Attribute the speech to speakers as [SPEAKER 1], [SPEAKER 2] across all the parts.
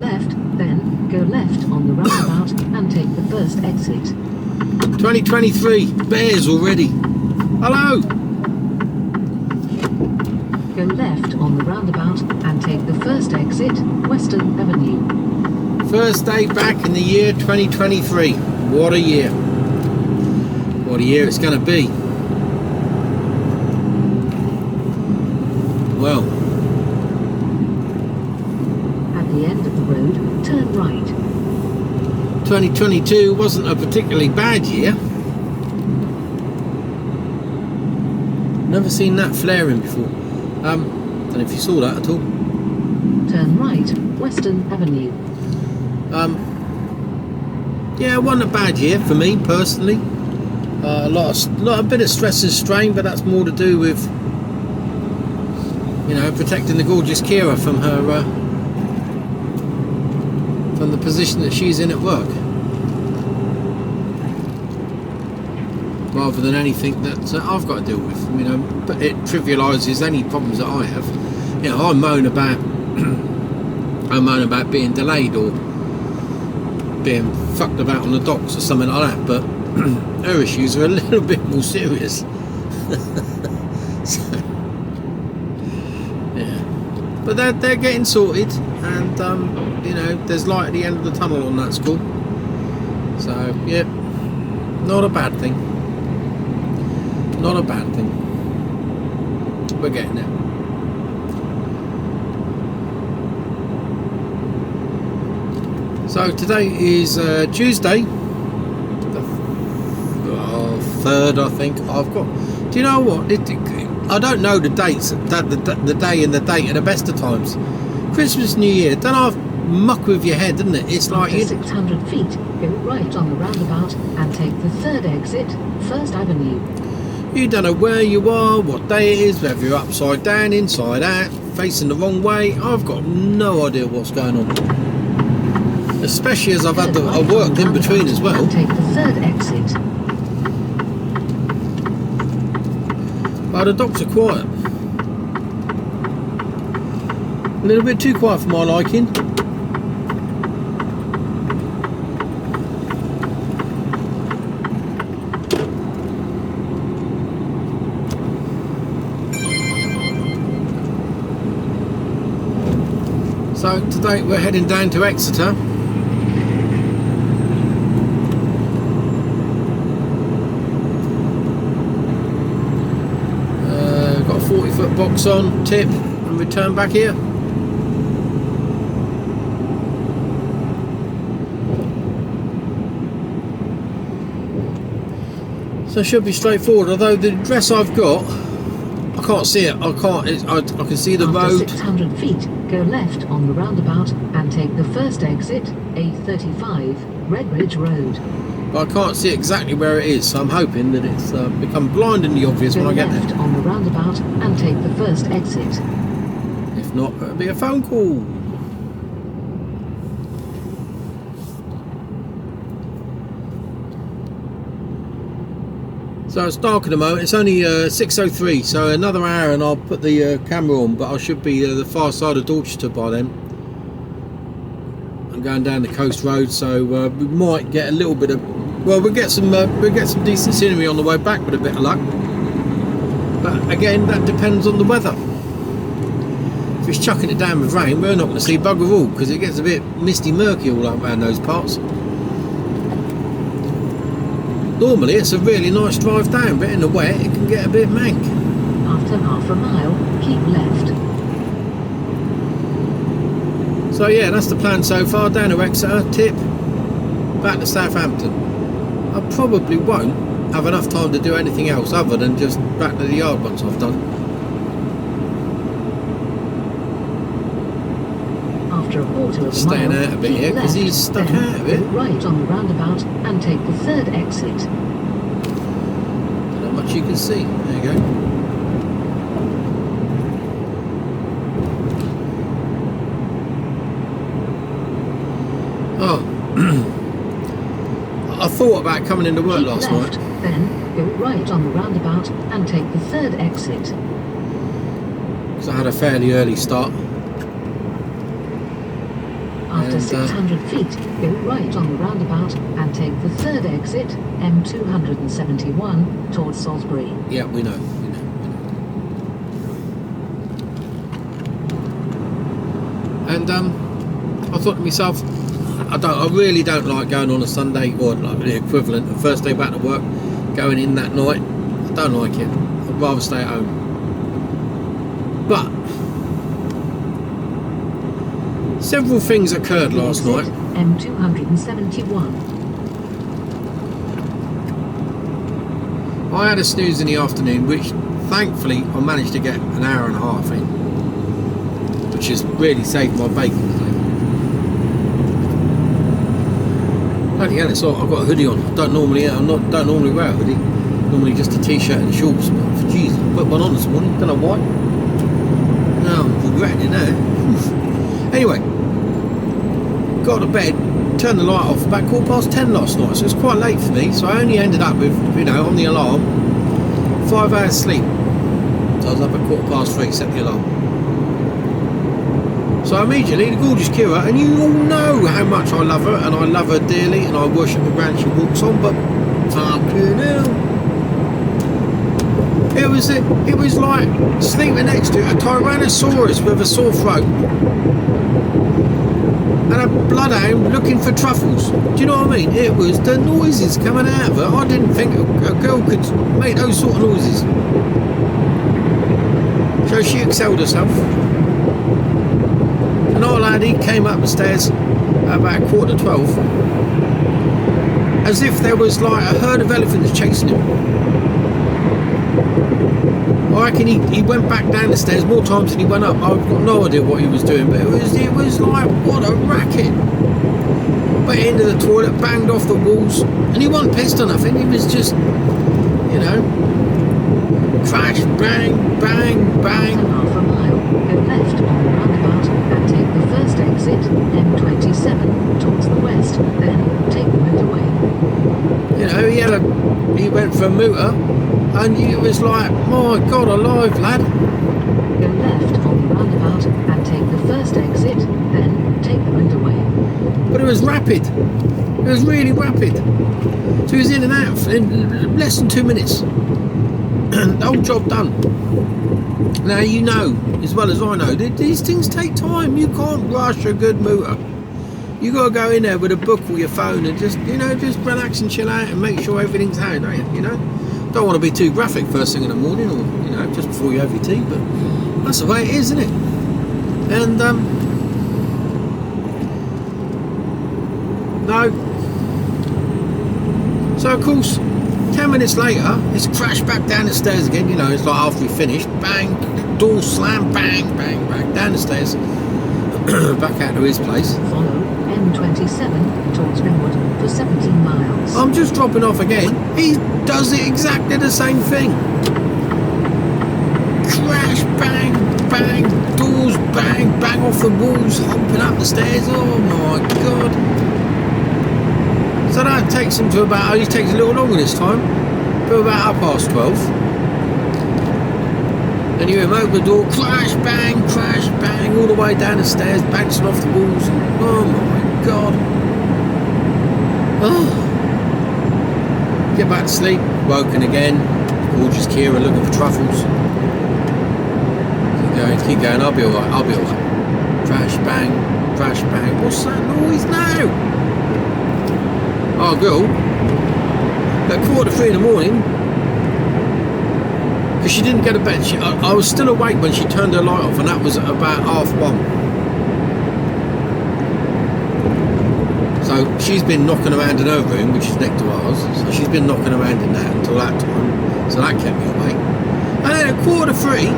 [SPEAKER 1] Left, then go left on the roundabout and take the first exit.
[SPEAKER 2] 2023, bears already. Hello!
[SPEAKER 1] Go left on the roundabout and take the first exit, Western Avenue.
[SPEAKER 2] First day back in the year 2023. What a year. What a year it's going to be. Well.
[SPEAKER 1] At the end of the road, turn right.
[SPEAKER 2] 2022 wasn't a particularly bad year. Never seen that flaring before. Don't know if you saw that at all.
[SPEAKER 1] Turn right, Western Avenue.
[SPEAKER 2] Yeah, it wasn't a bad year for me personally. A bit of stress and strain, but that's more to do with, you know, protecting the gorgeous Kira from her, from the position that she's in at work, rather than anything that I've got to deal with. You know, but it trivialises any problems that I have. You know, I moan about being delayed or being fucked about on the docks or something like that, but her issues are a little bit more serious. So, yeah, but they're getting sorted, and you know, there's light at the end of the tunnel on that score. So yeah, not a bad thing. Not a bad thing. We're getting there. So today is Tuesday, the 3rd, I think. I've got. Do you know what? I don't know the dates. The day and the date at the best of times. Christmas, New Year. Don't have muck with your head, doesn't it? It's like
[SPEAKER 1] 600 feet. Go right on the roundabout and take the third exit, First Avenue.
[SPEAKER 2] You don't know where you are, what day it is, whether you're upside down, inside out, facing the wrong way. I've got no idea what's going on. Especially as I've had I worked in between as well.
[SPEAKER 1] And take the third exit.
[SPEAKER 2] But the docks are quiet. A little bit too quiet for my liking. So today we're heading down to Exeter. Got a 40-foot box on, tip, and return back here. So it should be straightforward, although the address I've got, I can't see it. I can see the
[SPEAKER 1] After
[SPEAKER 2] road.
[SPEAKER 1] 600 feet, go left on the roundabout and take the first exit, A35, Redbridge Road.
[SPEAKER 2] But I can't see exactly where it is, so I'm hoping that it's become blindingly obvious
[SPEAKER 1] Go
[SPEAKER 2] when I get
[SPEAKER 1] left
[SPEAKER 2] there.
[SPEAKER 1] on the roundabout and take the first exit.
[SPEAKER 2] If not, it'll be a phone call. So it's dark at the moment. It's only 6:03, so another hour and I'll put the camera on, but I should be the far side of Dorchester by then. I'm going down the coast road, so we might get a little bit of, well, we'll get some decent scenery on the way back with a bit of luck. But again, that depends on the weather. If it's chucking it down with rain, we're not going to see bugger all, because it gets a bit misty murky all around those parts. Normally it's a really nice drive down, but in the wet it can get a bit mank.
[SPEAKER 1] After half a mile, keep left.
[SPEAKER 2] So yeah, that's the plan so far. Down to Exeter, tip, back to Southampton. I probably won't have enough time to do anything else other than just back to the yard once I've done.
[SPEAKER 1] After a quarter of a
[SPEAKER 2] Staying
[SPEAKER 1] mile,
[SPEAKER 2] out a bit
[SPEAKER 1] keep
[SPEAKER 2] here because
[SPEAKER 1] left,
[SPEAKER 2] he's stuck
[SPEAKER 1] then
[SPEAKER 2] out of it.
[SPEAKER 1] go right on the roundabout and take the third exit.
[SPEAKER 2] Don't know how much you can see. There you go. Oh, I thought about coming into work last
[SPEAKER 1] left,
[SPEAKER 2] night.
[SPEAKER 1] Then go right on the roundabout and take the third exit.
[SPEAKER 2] Because I had a fairly early start.
[SPEAKER 1] After
[SPEAKER 2] And,
[SPEAKER 1] 600 feet, go right on the roundabout and take the third exit, M271, towards Salisbury.
[SPEAKER 2] Yeah, we know. And I thought to myself, I really don't like going on a Sunday, or like the equivalent of first day back to work, going in that night. I don't like it. I'd rather stay at home. But several things occurred last night.
[SPEAKER 1] M271.
[SPEAKER 2] I had a snooze in the afternoon, which thankfully I managed to get an hour and a half in, which has really saved my bacon today. Bloody hell, it's hot. I've got a hoodie on. I don't normally wear a hoodie. Normally just a t-shirt and shorts. But jeez, I put one on this morning. Don't know why. No, I'm regretting it now. Anyway, got to bed, turned the light off about 10:15 last night, so it's quite late for me. So I only ended up with, on the alarm, 5 hours sleep. So I was up at 3:15, set the alarm. So immediately, the gorgeous Kira, and you all know how much I love her, and I love her dearly, and I worship the ground she walks on, but fucking hell. It was like sleeping next to a Tyrannosaurus with a sore throat and a bloodhound looking for truffles. Do you know what I mean? It was the noises coming out of her. I didn't think a girl could make those sort of noises. So she excelled herself. And our laddie came up the stairs at about 11:15, as if there was like a herd of elephants chasing him. I reckon he went back down the stairs more times than he went up. I've got no idea what he was doing, but it was like, what a racket. Went into the toilet, banged off the walls, and he wasn't pissed or nothing. He was just, crash, bang, bang, bang.
[SPEAKER 1] Half a mile, go left on the roundabout and take the first exit, M27, towards the west, then take the motorway.
[SPEAKER 2] He went for a mooter, and it was like, my God alive, lad.
[SPEAKER 1] Go left on the roundabout and take the first exit, then take the motorway.
[SPEAKER 2] But it was rapid. It was really rapid. So he was in and out in less than 2 minutes. The whole job done. Now you know, as well as I know, these things take time. You can't rush a good mooter. You got to go in there with a book or your phone and just relax and chill out and make sure everything's out, don't you? Don't want to be too graphic first thing in the morning, or just before you have your tea, but that's the way it is, isn't it? And no. So of course, 10 minutes later, it's crashed back down the stairs again. It's like after we finished, bang, door slam, bang, bang, bang, down the stairs, back out to his place.
[SPEAKER 1] Follow M27 towards Ringwood for 17 miles.
[SPEAKER 2] I'm just dropping off again. He does it exactly the same thing. Crash, bang, bang, doors, bang, bang off the walls, humping up the stairs. Oh my God. So that takes him to about, it takes a little longer this time, to about 12:30. And you hear him open the door, crash, bang, all the way down the stairs, bouncing off the walls. Oh my God. Oh. Get back to sleep, woken again. Gorgeous Kira looking for truffles. Keep going, I'll be alright. Crash, bang, what's that noise now? Our girl, at 3:15 in the morning, because she didn't go to bed. I was still awake when she turned her light off, and that was at about 1:30. So she's been knocking around in her room, which is next to ours. So she's been knocking around in that until that time. So that kept me awake. And then at 2:45,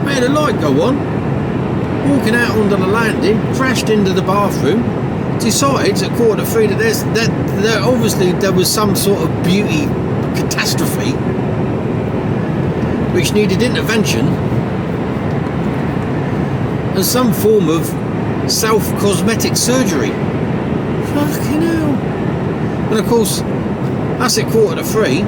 [SPEAKER 2] I had a light go on. Walking out onto the landing, crashed into the bathroom. Decides at 2:45 that obviously there was some sort of beauty catastrophe which needed intervention and some form of self-cosmetic surgery. Fucking hell. And of course, that's at 2:45.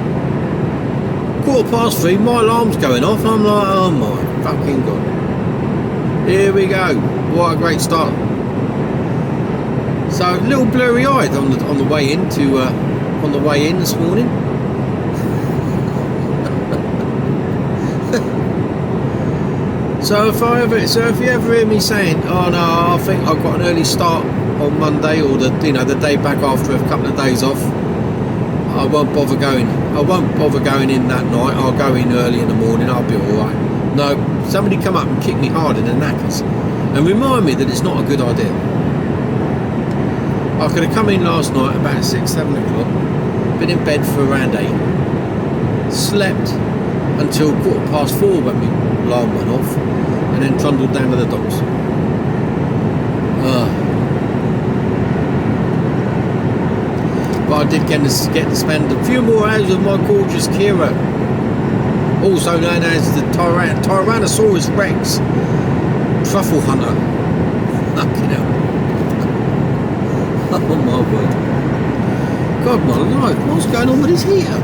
[SPEAKER 2] 3:15, my alarm's going off. I'm like, oh my fucking God. Here we go. What a great start. So a little blurry-eyed on the way in this morning. So if you ever hear me saying, "Oh no, I think I've got an early start on Monday," or the day back after a couple of days off, I won't bother going. I won't bother going in that night. I'll go in early in the morning. I'll be all right. No, somebody come up and kick me hard in the knackers and remind me that it's not a good idea. I could have come in last night about 6, 7 o'clock, been in bed for around 8, slept until 4:15 when my alarm went off, and then trundled down to the docks. But I did get to spend a few more hours with my gorgeous Kira, also known as the Tyrannosaurus Rex truffle hunter. Fucking hell. Oh my word. God my life, what's going on with this heater?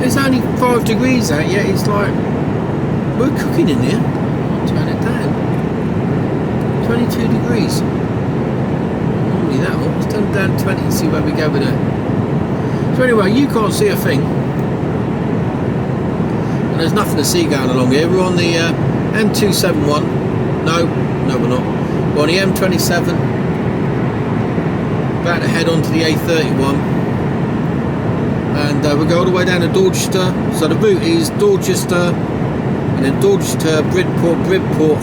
[SPEAKER 2] It's only 5 degrees out, yet it's like we're cooking in here. I'll turn it down. 22 degrees. Normally that one. Let's turn it down to 20 and see where we go with it. So anyway, you can't see a thing. And there's nothing to see going along here. We're on the M271. No, we're not. We're on the M27. About to head on to the A31. And we'll go all the way down to Dorchester. So the route is Dorchester, and then Dorchester, Bridport,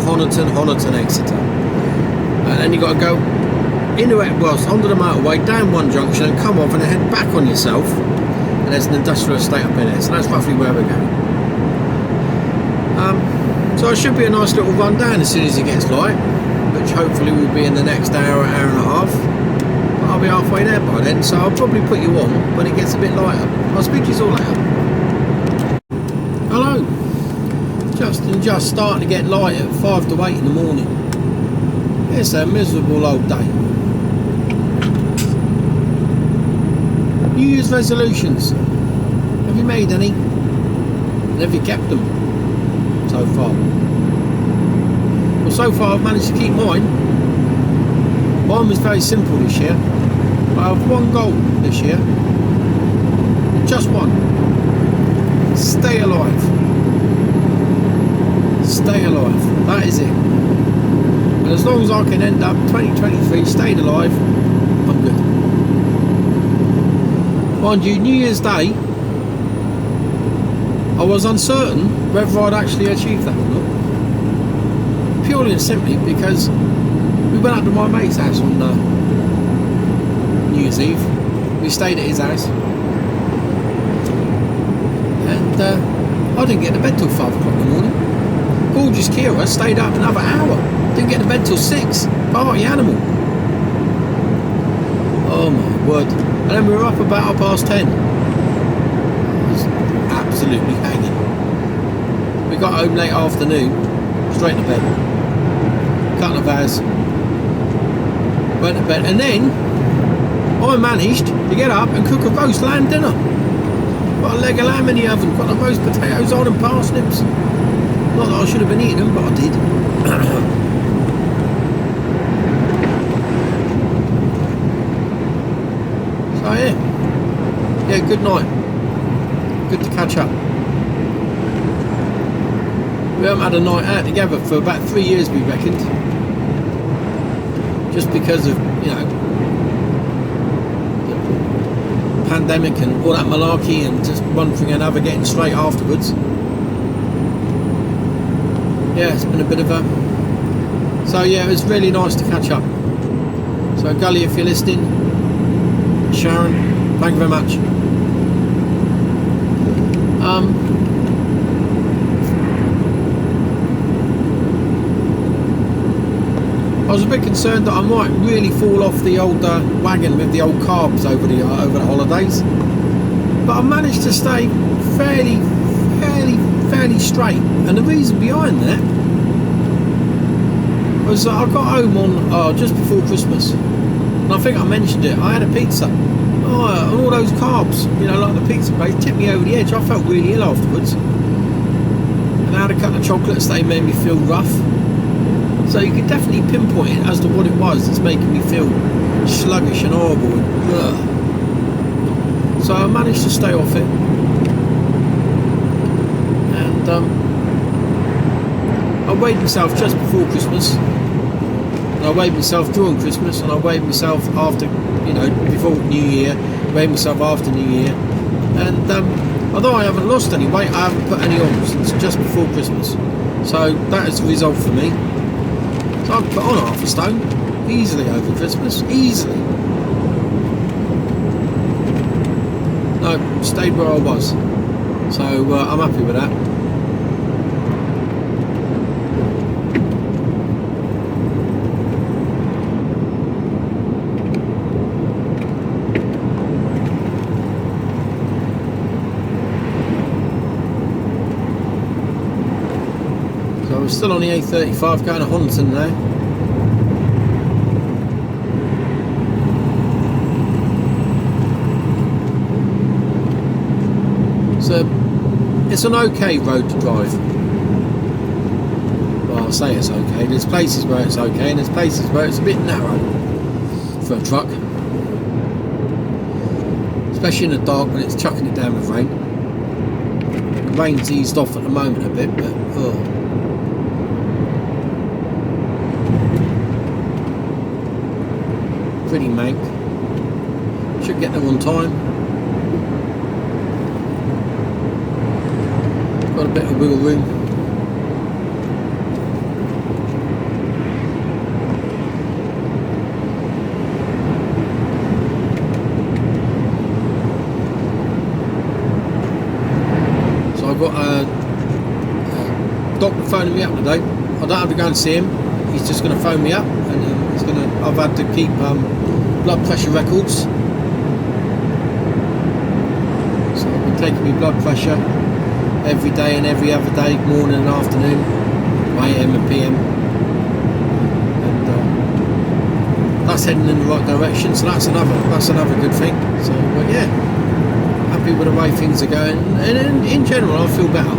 [SPEAKER 2] Honiton, Exeter. And then you've got to go onto the motorway, down one junction, and come off and head back on yourself. And there's an industrial estate up in there. So that's roughly where we're going. So it should be a nice little run down as soon as it gets light, which hopefully will be in the next hour and a half. I'll be halfway there by then, so I'll probably put you on when it gets a bit lighter. I'll speak to you all later. Hello. Just starting to get light at 5 to 8 in the morning. It's a miserable old day. New Year's resolutions. Have you made any? And have you kept them so far? Well, so far I've managed to keep mine. Mine was very simple this year. I have one goal this year. Just one. Stay alive. Stay alive. That is it. And as long as I can end up 2023 staying alive, I'm good. Mind you, New Year's Day, I was uncertain whether I'd actually achieve that or not. Purely and simply because we went up to my mate's house on New Year's Eve. We stayed at his house. And I didn't get to bed till 5 o'clock in the morning. Gorgeous Kira stayed up another hour. Didn't get to bed till 6. Party animal. Oh my word. And then we were up about 10:30. It was absolutely hanging. We got home late afternoon. Straight to bed. Couple of hours. Went to bed, and then I managed to get up and cook a roast lamb dinner. Got a leg of lamb in the oven, got the roast potatoes on and parsnips. Not that I should have been eating them, but I did. So yeah, good night. Good to catch up. We haven't had a night out together for about 3 years, we reckoned. Just because of, the pandemic and all that malarkey, and just one thing and another getting straight afterwards. Yeah, it's been a bit of a... So yeah, it was really nice to catch up. So Gully, if you're listening, Sharon, thank you very much. I was a bit concerned that I might really fall off the old wagon with the old carbs over the holidays, but I managed to stay fairly straight. And the reason behind that was that I got home on just before Christmas, and I think I mentioned it. I had a pizza. And all those carbs, like the pizza place, tipped me over the edge. I felt really ill afterwards, and I had a couple of chocolates. They made me feel rough. So you can definitely pinpoint it as to what it was that's making me feel sluggish and horrible. And, so I managed to stay off it. And I weighed myself just before Christmas. And I weighed myself during Christmas. And I weighed myself after, you know, before New Year. Weighed myself after New Year. And although I haven't lost any weight, I haven't put any on since just before Christmas. So that is the result for me. So I've put on half a stone easily over Christmas, easily. No, stayed where I was. So I'm happy with that. So we're still on the A35 going to Honiton now. It's an okay road to drive. Well, I'll say it's okay. There's places where it's okay, and there's places where it's a bit narrow for a truck. Especially in the dark when it's chucking it down with rain. The rain's eased off at the moment a bit, but pretty mank. Should get there on time. Got a bit of wiggle room. So I've got a doctor phoning me up today. I don't have to go and see him. He's just going to phone me up, and he's going to. I've had to keep blood pressure records. So I've been taking my blood pressure every day and every other day, morning and afternoon, AM and PM, and that's heading in the right direction. So that's another good thing. So yeah, happy with the way things are going, and in general, I feel better.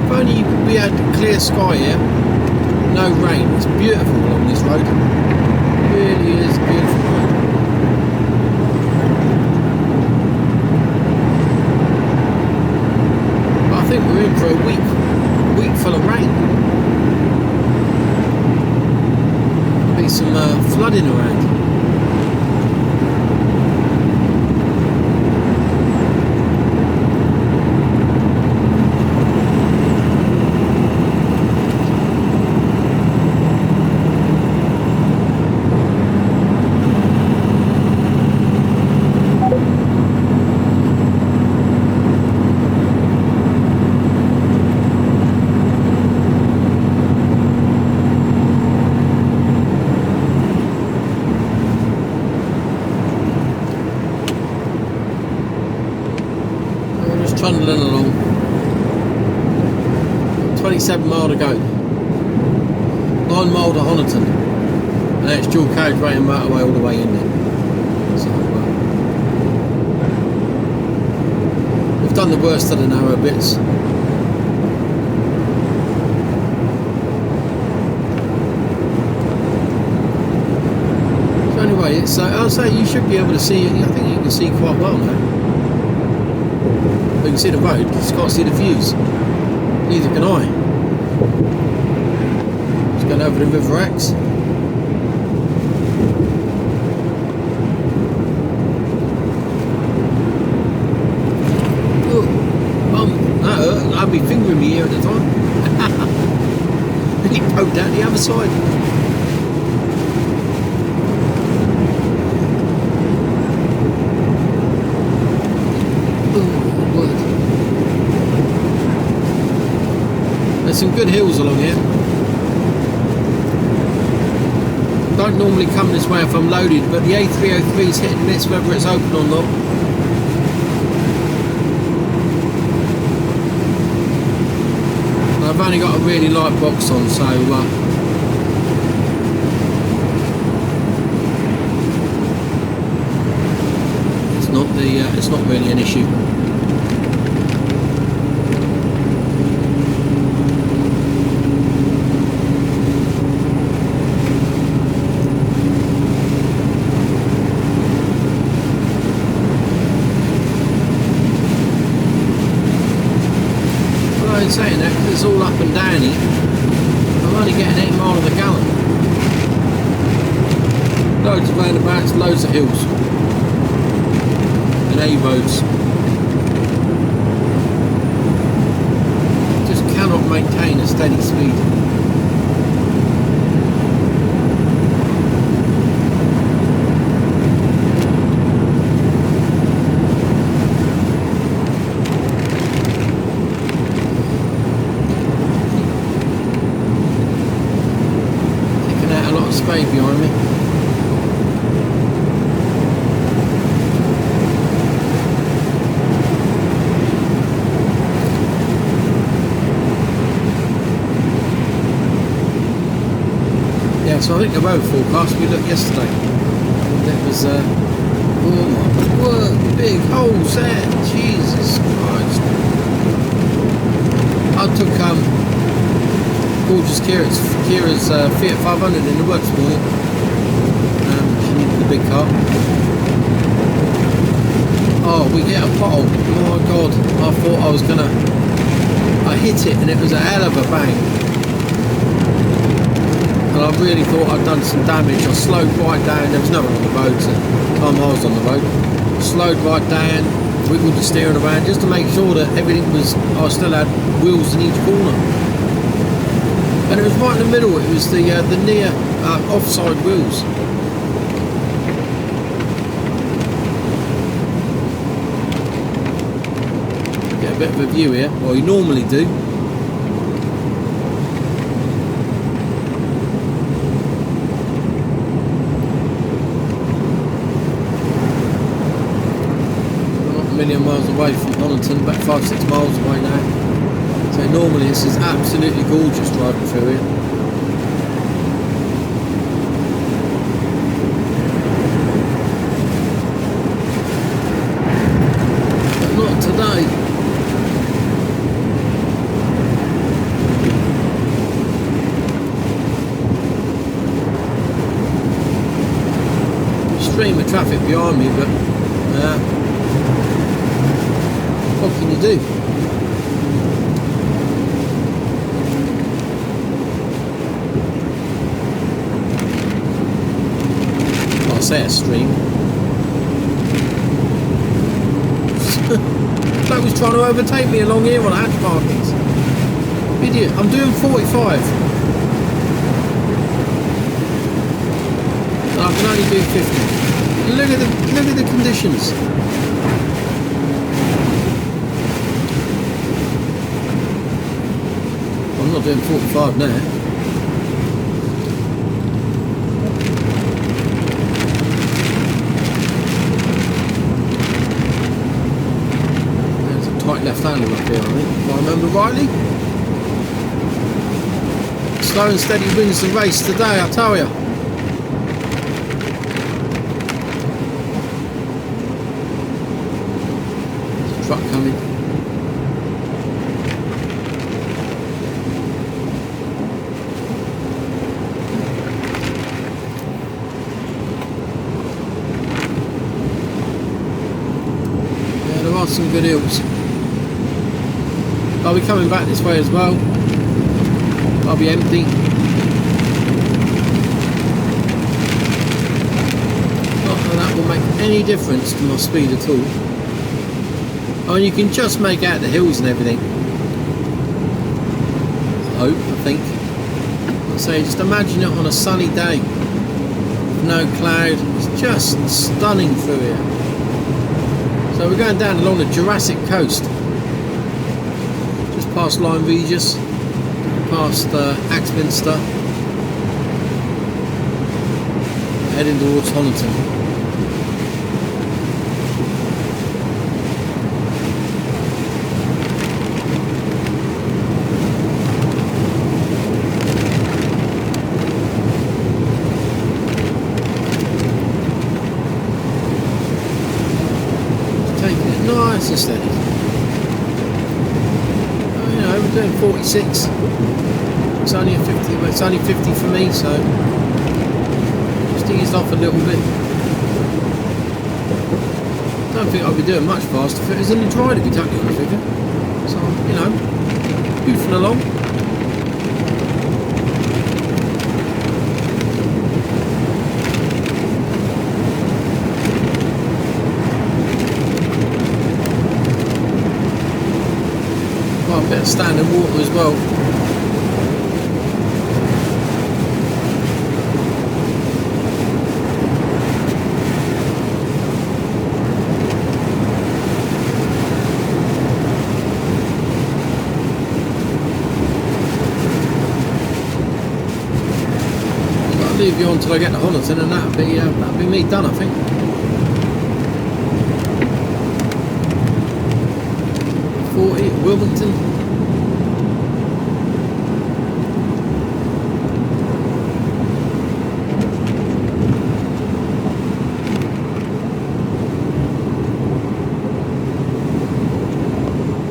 [SPEAKER 2] If only we had clear sky here, no rain. It's beautiful along this road. Really is beautiful. But I think we're in for a week full of rain. There'll be some flooding around. Trundling along. 27 mile to go. 9 mile to Honiton. And it's dual carriageway and motorway all the way in there. So we've done the worst of the narrow bits. So anyway, it's I'll say you should be able to see it. I think you can see quite well now. You can see the road, you just can't see the views. Neither can I. Just going over the River X. Oh, that hurt. I'd be fingering me here at the time. Then he poked out the other side. There's some good hills along here. Don't normally come this way if I'm loaded, but the A303 is hit and miss whether it's open or not. And I've only got a really light box on, so it's not the it's not really an issue. Saying that, because it's all up and downy, I'm only getting 8 miles a gallon. Loads of roundabouts, loads of hills and A roads. Just cannot maintain a steady speed. Spade behind me. Yeah, so I think the weather forecast we looked yesterday, it was oh my word, big holes there, Jesus Christ. I took gorgeous Kira's Fiat 500 in the work this morning. She needed the big car. Oh, we hit a pothole. Oh my god, I thought I hit it and it was a hell of a bang. And I really thought I'd done some damage. I slowed right down, there was no one on the road, so time I was on the road. Slowed right down, wiggled the steering around just to make sure that everything was, I still had wheels in each corner. And it was right in the middle, it was the near offside wheels. Get a bit of a view here, well you normally do. We're not a million miles away from Donington, about 5-6 miles away now. So normally this is absolutely gorgeous driving through here. But not today. Stream of traffic behind me, but what can you do? Say a stream. Bloke was trying to overtake me along here on hatch parkings. Idiot, I'm doing 45. And I can only do 50. Look at the conditions. I'm not doing 45 now. Left-hander up here, I think, if I remember rightly. Slow and steady wins the race today, I tell you. There's a truck coming. Yeah, there are some good hills. I'll be coming back this way as well. I'll be empty. Not that that will make any difference to my speed at all. I mean, you can just make out the hills and everything. I think. I'd say just imagine it on a sunny day. No cloud. It's just stunning through here. So we're going down along the Jurassic coast. Past Lyme Regis, past Axminster, heading towards Honiton. and steady. You know, we're doing 46. It's only a 50. Well, it's only 50 for me, so just eased off a little bit. Don't think I'll be doing much faster if it was in the dry, to be totally honest with you. So, you know, goofing along. Quite a bit of standing water as well. Leave you on until I get to Honiton, and that'll be me done, I think. Wilmington.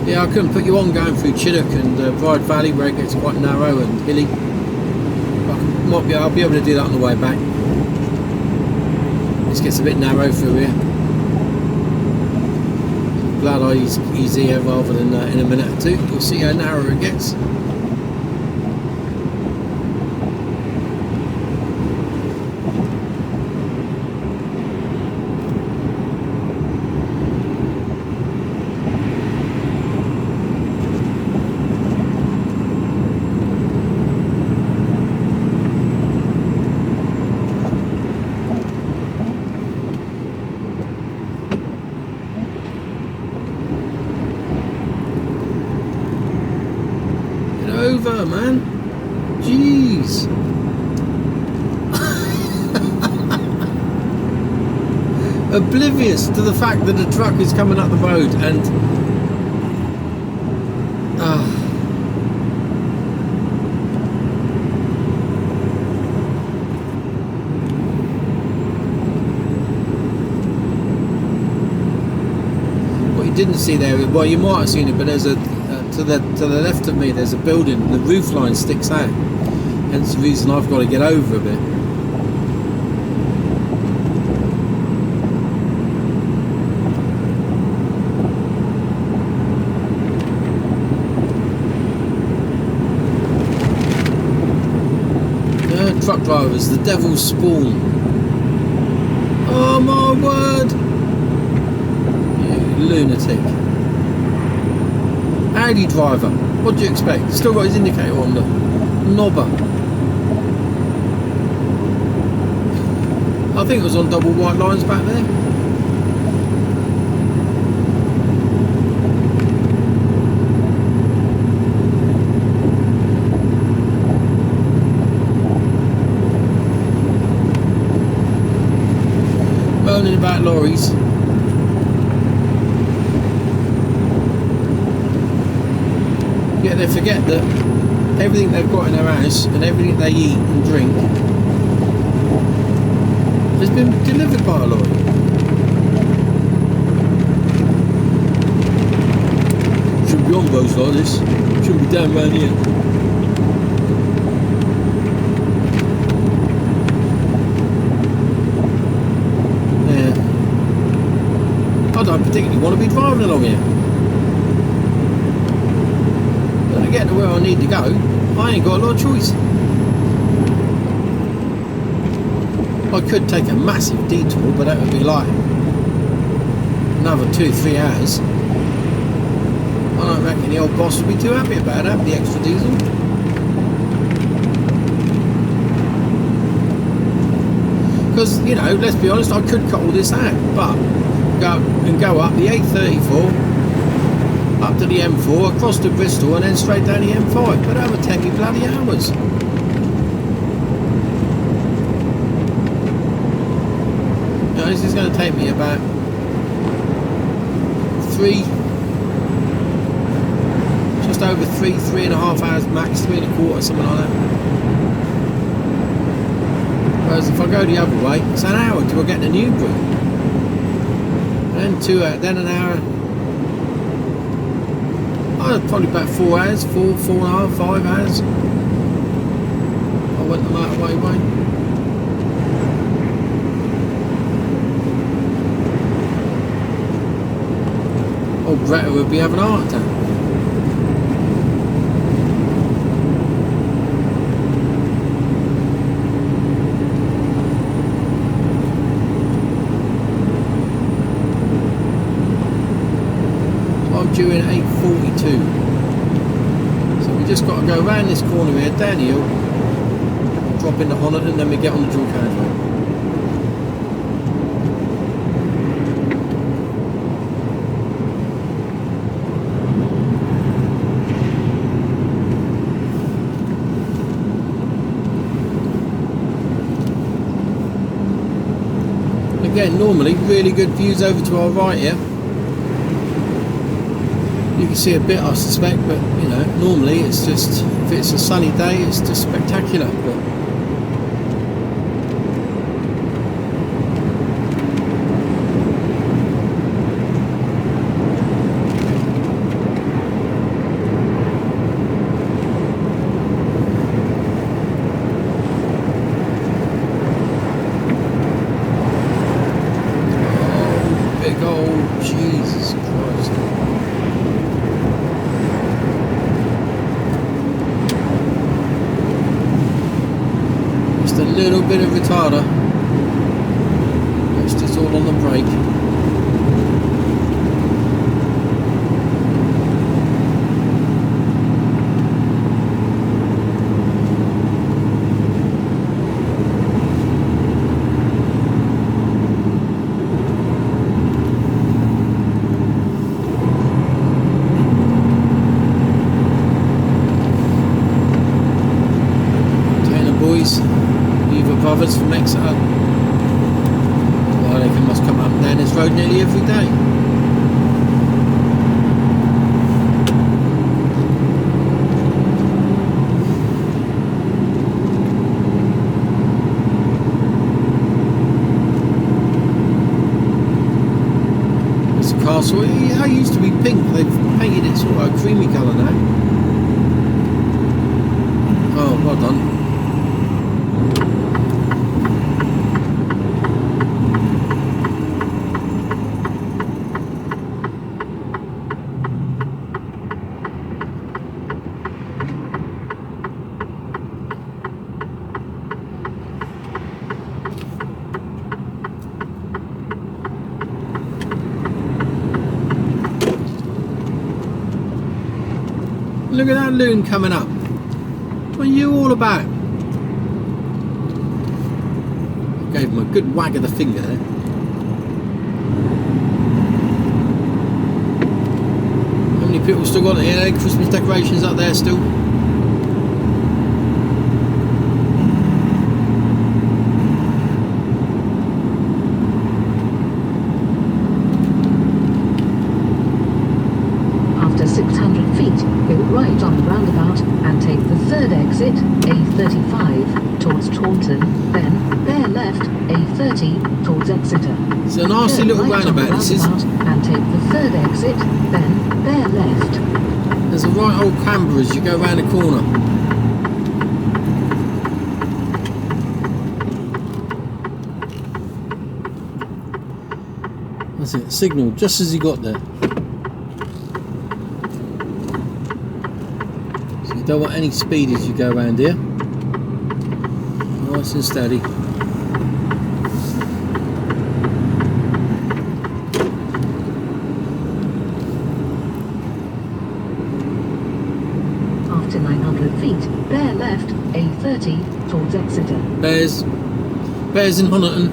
[SPEAKER 2] Yeah, I couldn't put you on going through Chinook and Bride Valley, where it gets quite narrow and hilly. I'll be able to do that on the way back. This gets a bit narrow through here. Glad I ease here rather than in a minute or two. You'll see how narrow it gets. Over, man. Jeez. Oblivious to the fact that a truck is coming up the road and what you didn't see there, well, you might have seen it, but there's a to the left of me there's a building, the roof line sticks out, hence the reason I've got to get over a bit. Truck drivers, the devil's spawn. Oh my word, you lunatic. Audi driver, what do you expect? Still got his indicator on the knobber. I think it was on double white lines back there. Moaning about lorries. Yeah, they forget that everything they've got in their house and everything they eat and drink has been delivered by a lorry. Shouldn't be on roads like this. Shouldn't be down round here. Yeah. I don't particularly want to be driving along here. To get to where I need to go, I ain't got a lot of choice. I could take a massive detour, but that would be like another 2-3 hours. I don't reckon the old boss would be too happy about that, the extra diesel. Because, you know, let's be honest, I could cut all this out, but go up the A34, up to the M4, across to Bristol, and then straight down the M5. But that would take me bloody hours. Now, this is going to take me about 3.5 hours max, 3.25, something like that. Whereas if I go the other way, it's an hour till I get to Newbury. Then 2 hours, then an hour. Probably about 4 hours, 4.5, 5 hours. I went the motorway way. Oh, Greta would be having a heart attack. I'm due in 8:42. So we just got to go around this corner here, down the hill, drop into Honiton, and then we get on the dual carriageway. Again, normally really good views over to our right here. You can see a bit, I suspect, but you know, normally it's just, if it's a sunny day, it's just spectacular. But big old Jesus Christ. Just a little bit of retarder. It's just all on the brake. Either brothers from Exeter. Well, they must come up and down this road nearly every day. It's a castle. It used to be pink. They've painted it sort of a creamy colour now. Oh, well done. Look at that loon coming up. What are you all about? Gave him a good wag of the finger there. How many people still got any Christmas decorations up there still?
[SPEAKER 1] After 600 feet, go right on the roundabout and take the third exit, A35, towards Taunton, then bear left, A30, towards Exeter.
[SPEAKER 2] It's a nasty
[SPEAKER 1] Turn
[SPEAKER 2] little
[SPEAKER 1] right on the
[SPEAKER 2] roundabout, this is.
[SPEAKER 1] and take the third exit, then bear left.
[SPEAKER 2] There's a right old camber as you go round the corner. That's it, signal just as he got there. So you don't want any speed as you go around here. Nice and steady.
[SPEAKER 1] After 900 feet, bear left, A30, towards Exeter.
[SPEAKER 2] Bears in Honiton.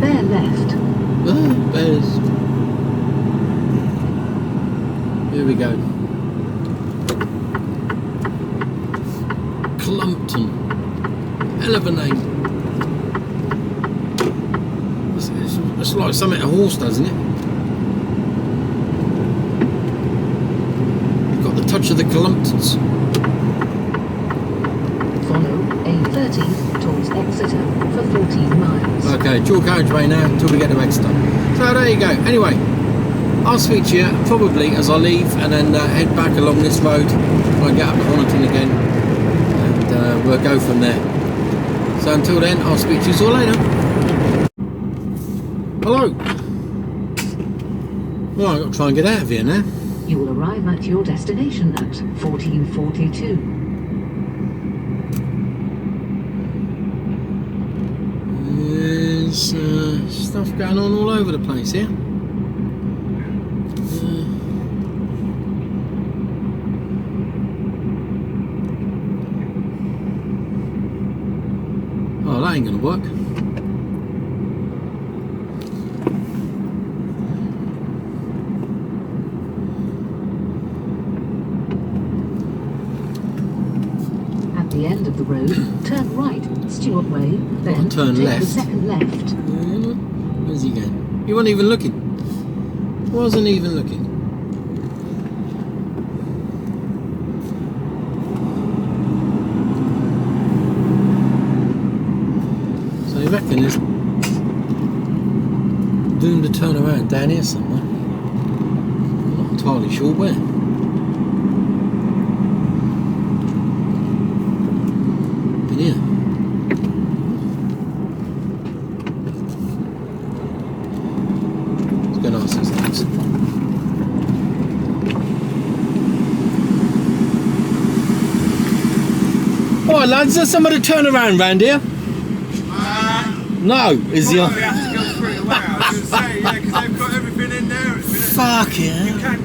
[SPEAKER 1] Bear left.
[SPEAKER 2] Bears. Here we go. Clumpton. Hell of a name. It's like something a horse does, isn't it? You've got the touch of the Clumptons.
[SPEAKER 1] A30 towards Exeter for 14 miles.
[SPEAKER 2] Okay, dual carriageway now until we get to Exeter. So there you go. Anyway, I'll speak to you probably as I leave and then head back along this road when I get up to Honiton again, and we'll go from there. So until then, I'll speak to you all later. Hello. Well, I've got to try and get out of here now.
[SPEAKER 1] You will arrive at your destination at 1442.
[SPEAKER 2] There's stuff going on all over the place here. Oh, that ain't gonna work.
[SPEAKER 1] At the end of the road, turn right, Stewart Way, then
[SPEAKER 2] turn
[SPEAKER 1] take
[SPEAKER 2] left.
[SPEAKER 1] the second left.
[SPEAKER 2] Where's he going? He wasn't even looking. Wasn't even looking. So you reckon he's doomed to turn around down here somewhere? I'm not entirely sure where. But yeah. Alright lads, is there somebody to turn around round here? No, is he?
[SPEAKER 3] Probably have to go through the warehouse. I was going to say, yeah, because they've got everything in there at the minute.
[SPEAKER 2] Fuck
[SPEAKER 3] You
[SPEAKER 2] yeah.
[SPEAKER 3] can.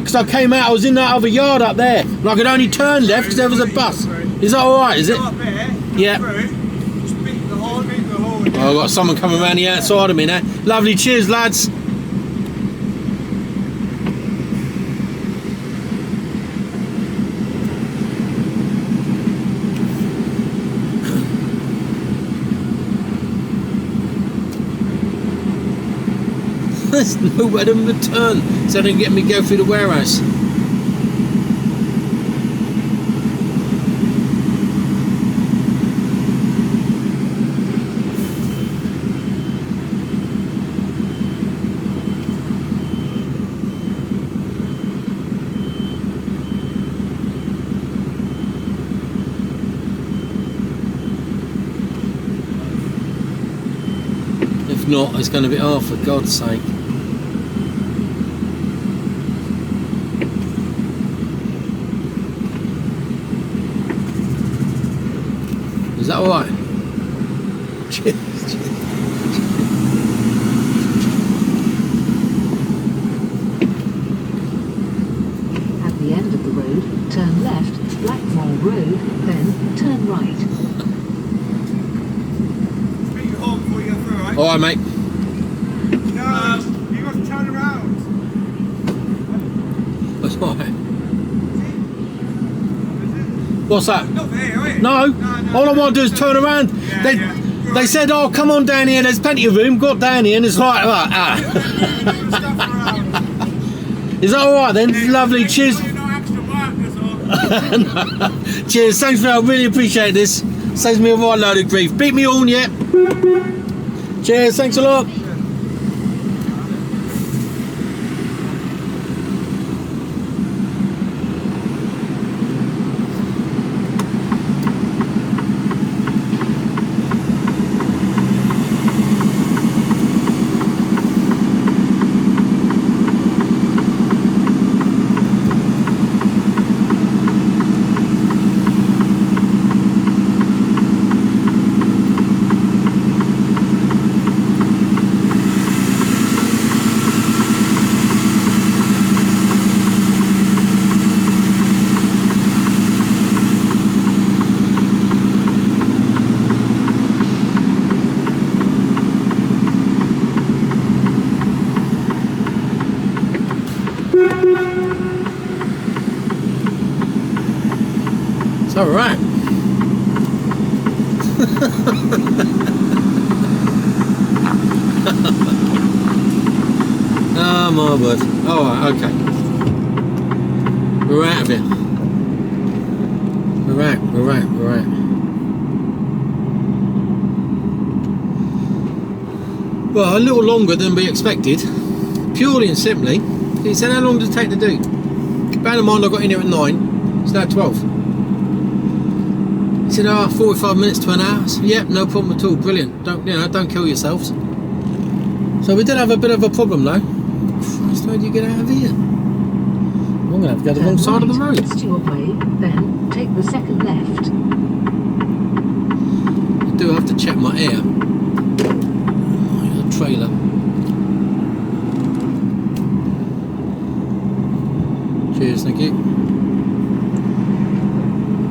[SPEAKER 2] Because I came out, I was in that other yard up there, and I could only turn left because there was a bus. Is that alright, is it?
[SPEAKER 3] Go up there,
[SPEAKER 2] Yeah.
[SPEAKER 3] through, just beat the hole.
[SPEAKER 2] Oh, I've got someone coming around the outside of me now. Lovely, cheers lads. There's nowhere to return, so they can get me go through the warehouse. If not, it's going to be, oh, for God's sake. Is that alright? Cheers.
[SPEAKER 1] At the end of the road, turn left, Blackmore Road, then turn right.
[SPEAKER 3] Beat your hole before you go through, right?
[SPEAKER 2] Alright, mate.
[SPEAKER 3] No, you got to turn around.
[SPEAKER 2] That's alright. What's that?
[SPEAKER 3] Not there, are you?
[SPEAKER 2] No, all I want to do is turn around.
[SPEAKER 3] Yeah,
[SPEAKER 2] They said, oh, come on down here, there's plenty of room. Got down here and it's like, Is that alright then? Lovely, cheers. Cheers, thanks for that, I really appreciate this. Saves me a right load of grief. Beat me on, yeah. Cheers, thanks a lot. It's all right. Oh my word. All right, okay. We're out of here. We're We're at. Well, a little longer than we expected. Purely and simply, he said, how long does it take to do? Bear in mind I got in here at 9, it's now 12. He said, 45 minutes to an hour. Said, yep, no problem at all, brilliant. Don't kill yourselves. So we did have a bit of a problem though. Christ, how do you get out of here? I'm going to have to go the wrong side of the road.
[SPEAKER 1] Stewart Way, then take the second left.
[SPEAKER 2] I do have to check my air. My trailer. Cheers, thank you.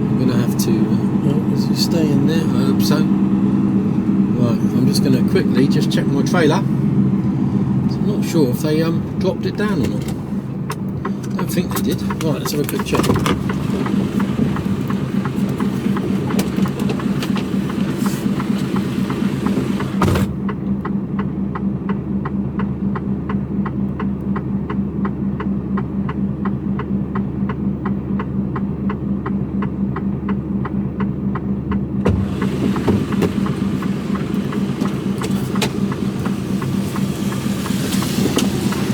[SPEAKER 2] I'm going to have to... does he stay in there? I hope so. Right, I'm just going to quickly just check my trailer. I'm not sure if they dropped it down or not. I don't think they did. Right, let's have a quick check.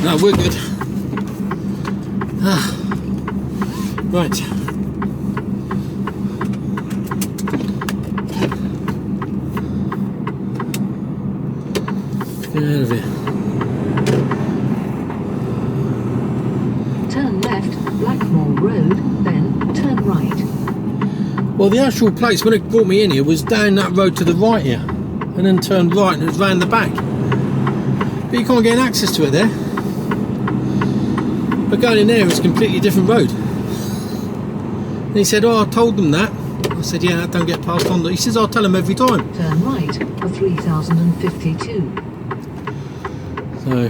[SPEAKER 2] No, we're good. Right. Get out of here.
[SPEAKER 1] Turn left, Blackmore Road, then turn right.
[SPEAKER 2] Well, the actual place when it brought me in here was down that road to the right here, and then turned right and it was round the back. But you can't get access to it there. But going in there is a completely different road. And he said, I told them that. I said, yeah, don't get past on. He says, I'll tell them every time.
[SPEAKER 1] Turn right for 3052.
[SPEAKER 2] So,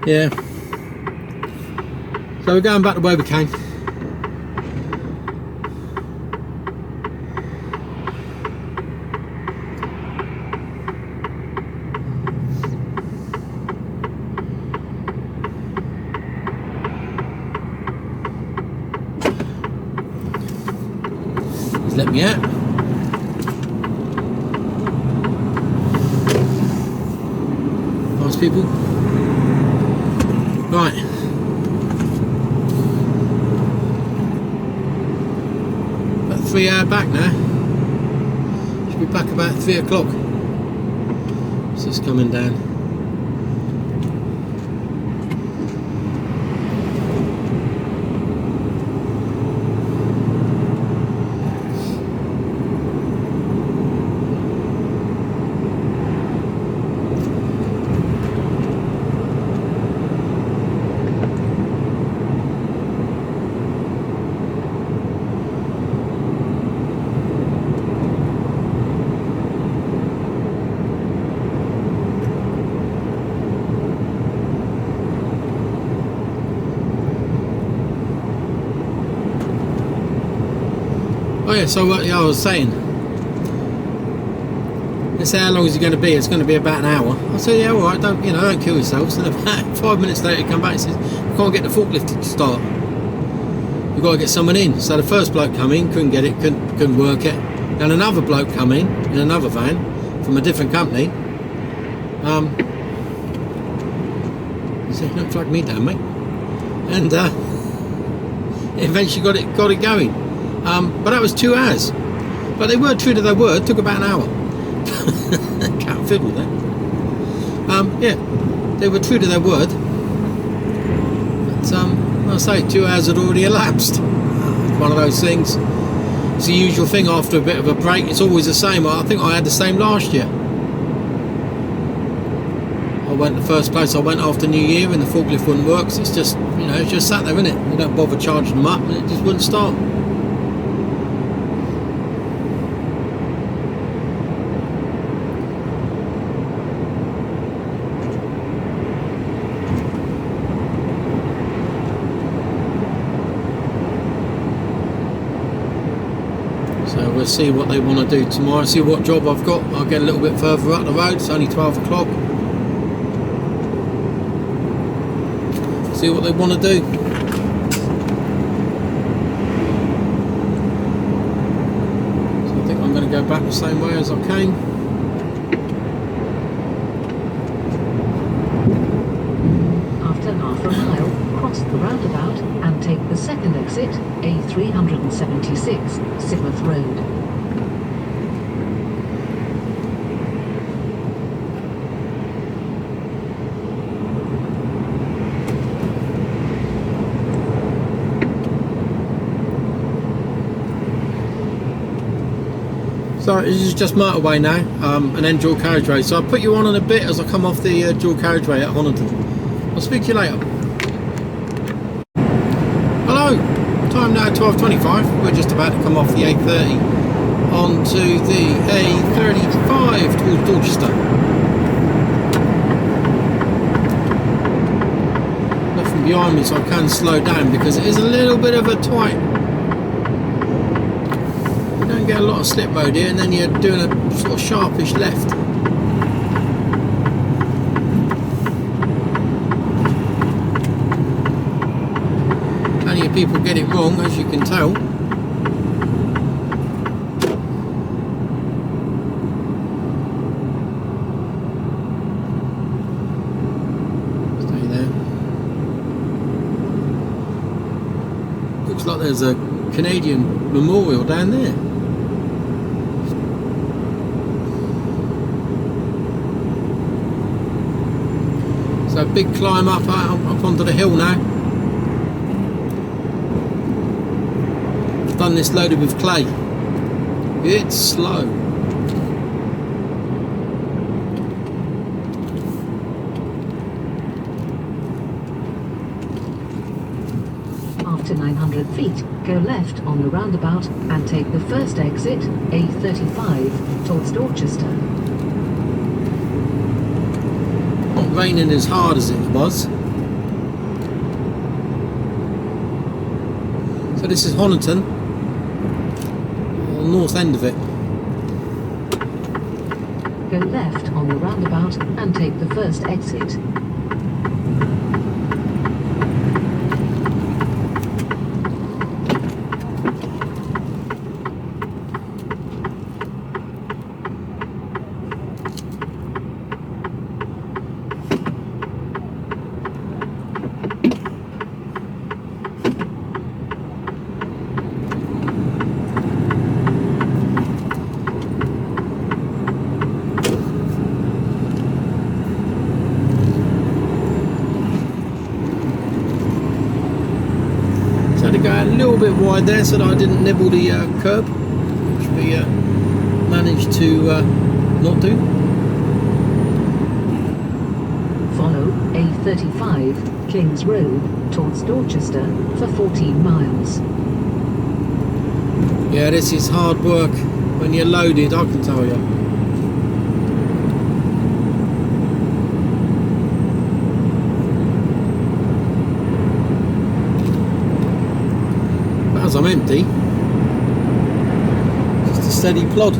[SPEAKER 2] yeah. So we're going back to where we came. Let me out. Nice people. Right. About 3 hours back now. Should be back about 3 o'clock. It's just coming down. Oh yeah, so what I was saying, they say how long is it going to be? It's going to be about an hour. I said, yeah, all right, don't kill yourselves. And about 5 minutes later, he come back and says, we can't get the forklift to start. We've got to get someone in. So the first bloke come in, couldn't get it, couldn't work it. Then another bloke come in another van from a different company. He said, don't flag me down, mate. And eventually got it going. But that was 2 hours. But they were true to their word. Took about an hour. Can't fiddle with that. Yeah, they were true to their word. But I say 2 hours had already elapsed. One of those things. It's the usual thing after a bit of a break. It's always the same. I think I had the same last year. I went the first place I went after New Year and the forklift wouldn't work. So it's just it's just sat there, isn't it? You don't bother charging them up and it just wouldn't start. So we'll see what they want to do tomorrow, see what job I've got. I'll get a little bit further up the road, it's only 12 o'clock. See what they want to do. So I think I'm going to go back the same way as I came.
[SPEAKER 1] After half a mile, cross the roundabout and take the second exit, A376, Sidmouth Road.
[SPEAKER 2] So this is just motorway now, and then dual carriageway. So I'll put you on in a bit as I come off the dual carriageway at Honiton. I'll speak to you later. Hello, time now 12:25. We're just about to come off the A30 onto the A35 towards Dorchester. Nothing behind me, so I can slow down because it is a little bit of a tight. Get a lot of slip mode here, and then you're doing a sort of sharpish left. Plenty of people get it wrong, as you can tell. Stay there. Looks like there's a Canadian memorial down there. So big climb up onto the hill now. I've done this loaded with clay. It's slow.
[SPEAKER 1] After 900 feet, go left on the roundabout and take the first exit, A35, towards Dorchester.
[SPEAKER 2] Not raining as hard as it was. So this is Honiton, the north end of it.
[SPEAKER 1] Go left on the roundabout and take the first exit.
[SPEAKER 2] Go a little bit wide there so that I didn't nibble the curb, which we managed to not do.
[SPEAKER 1] Follow A35, Kings Road, towards Dorchester for 14 miles.
[SPEAKER 2] Yeah, this is hard work when you're loaded, I can tell you. As I'm empty, just a steady plod.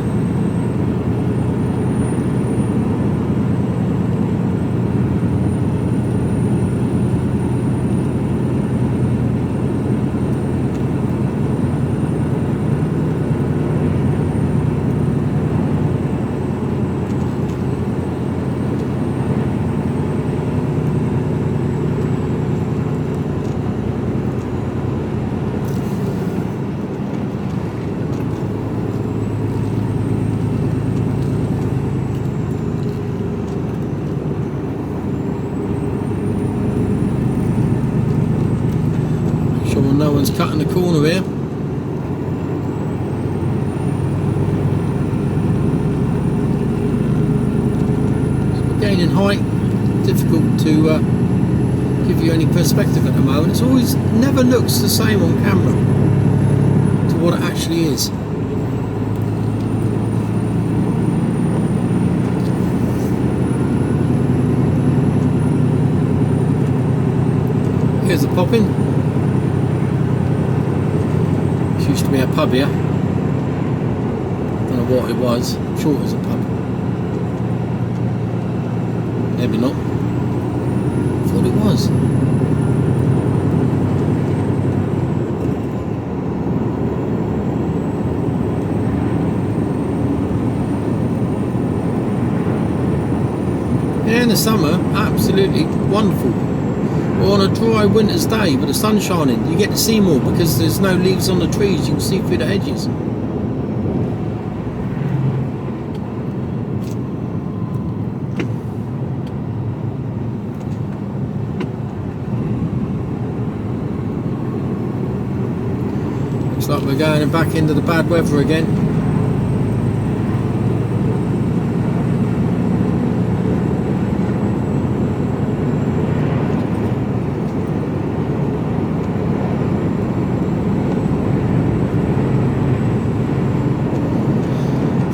[SPEAKER 2] No one's cutting the corner here. So we're gaining height. Difficult to give you any perspective at the moment. It's always never looks the same on camera to what it actually is. Here's the pop-in. Used to be a pub here. Don't know what it was. I'm sure it was a pub. Maybe not. Thought it was. the summer, absolutely wonderful. Or on a dry winter's day with the sun shining, you get to see more because there's no leaves on the trees, you can see through the hedges. Looks like we're going back into the bad weather again.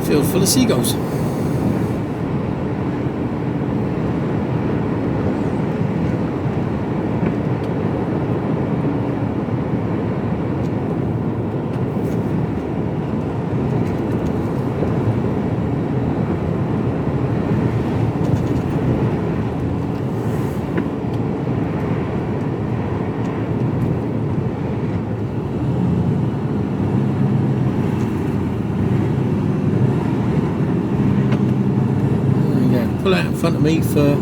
[SPEAKER 2] Field full of seagulls. Out in front of me for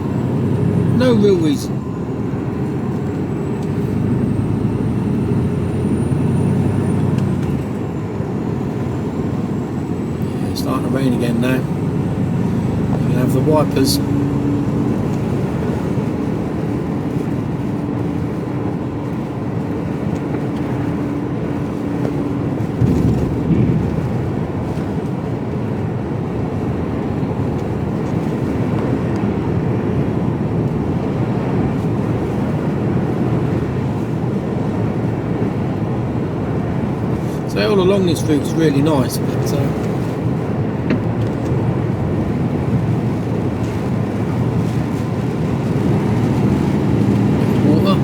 [SPEAKER 2] no real reason. Yeah, it's starting to rain again now. You can have the wipers. So all along this route is really nice, but water.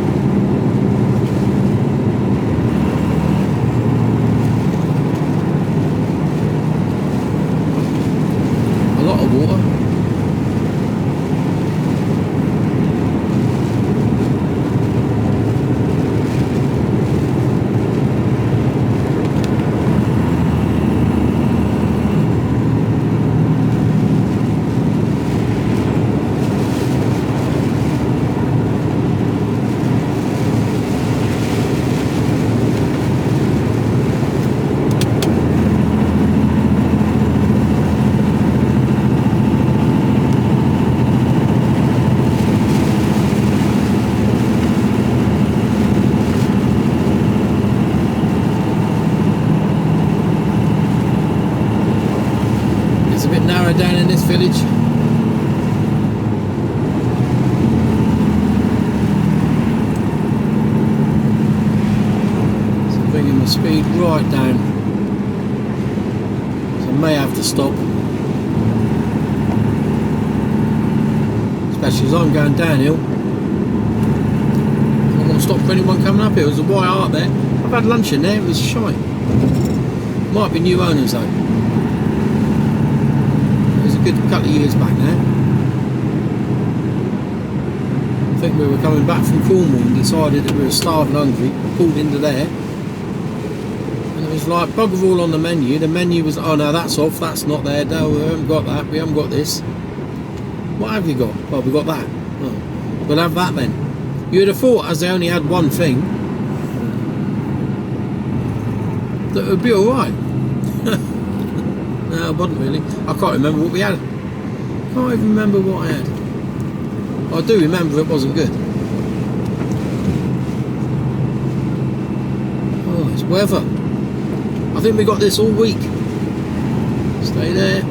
[SPEAKER 2] A lot of water. Down in this village. So bringing the speed right down. So I may have to stop. Especially as I'm going downhill. I don't want to stop for anyone coming up here. There's a white art there. I've had lunch in there, it was shite. Might be new owners though. Good couple of years back now. I think we were coming back from Cornwall and decided that we were starving hungry, pulled into there, and it was like bugger all on the menu. The menu was, oh no, that's off, that's not there, no, we haven't got that, we haven't got this. What have you got? Well, we got that. Oh, we'll have that then. You'd have thought, as they only had one thing, that it would be alright. No, it wasn't really. I can't remember what we had. Can't even remember what I had. I do remember it wasn't good. Oh, it's weather. I think we got this all week. Stay there.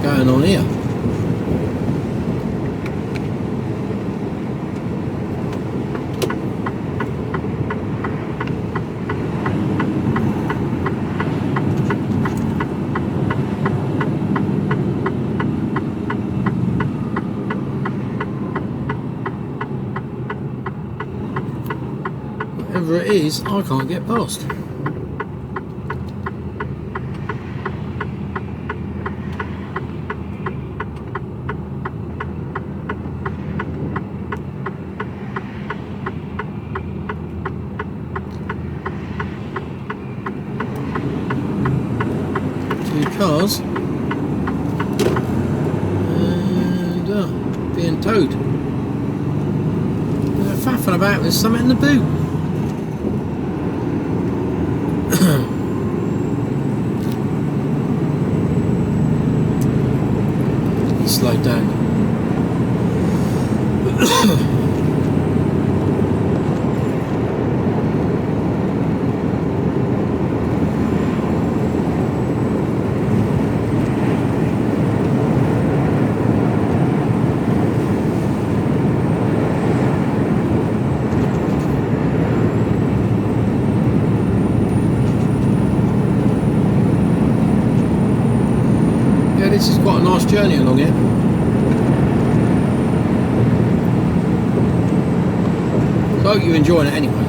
[SPEAKER 2] Going on here? whatever it is, I can't get past. Cars and being towed. They're faffing about with something in the boot. Slow down. This is quite a nice journey along here. So I hope you're enjoying it anyway.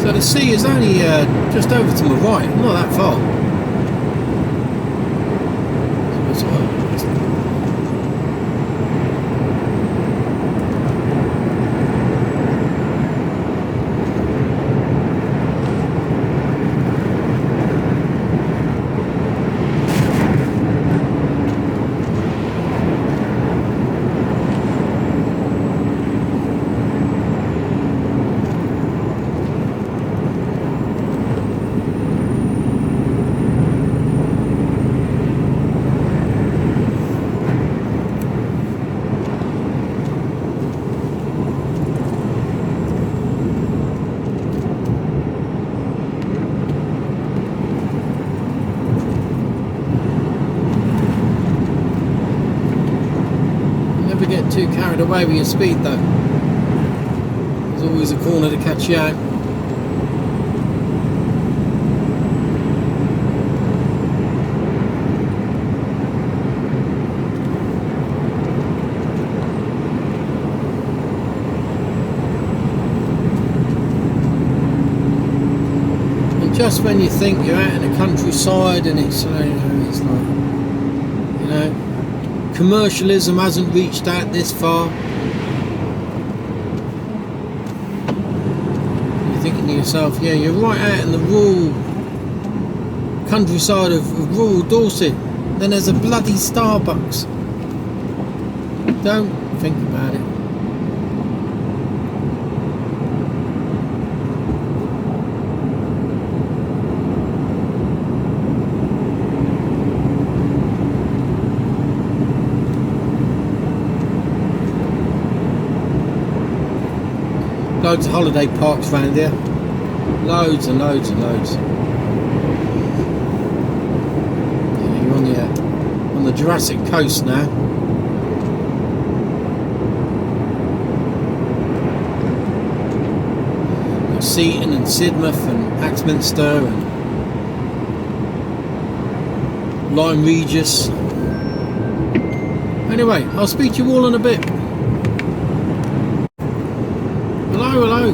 [SPEAKER 2] So the sea is only just over to my right, not that far. Get too carried away with your speed though. There's always a corner to catch you out. And just when you think you're out in the countryside and it's like, you know, commercialism hasn't reached out this far. You're thinking to yourself, yeah, you're right out in the rural countryside of rural Dorset. Then there's a bloody Starbucks. Don't think about it. Loads of holiday parks around here. Loads and loads and loads. Yeah, you're on the Jurassic coast now. Got Seaton and Sidmouth and Axminster and Lyme Regis. Anyway, I'll speak to you all in a bit. Hello.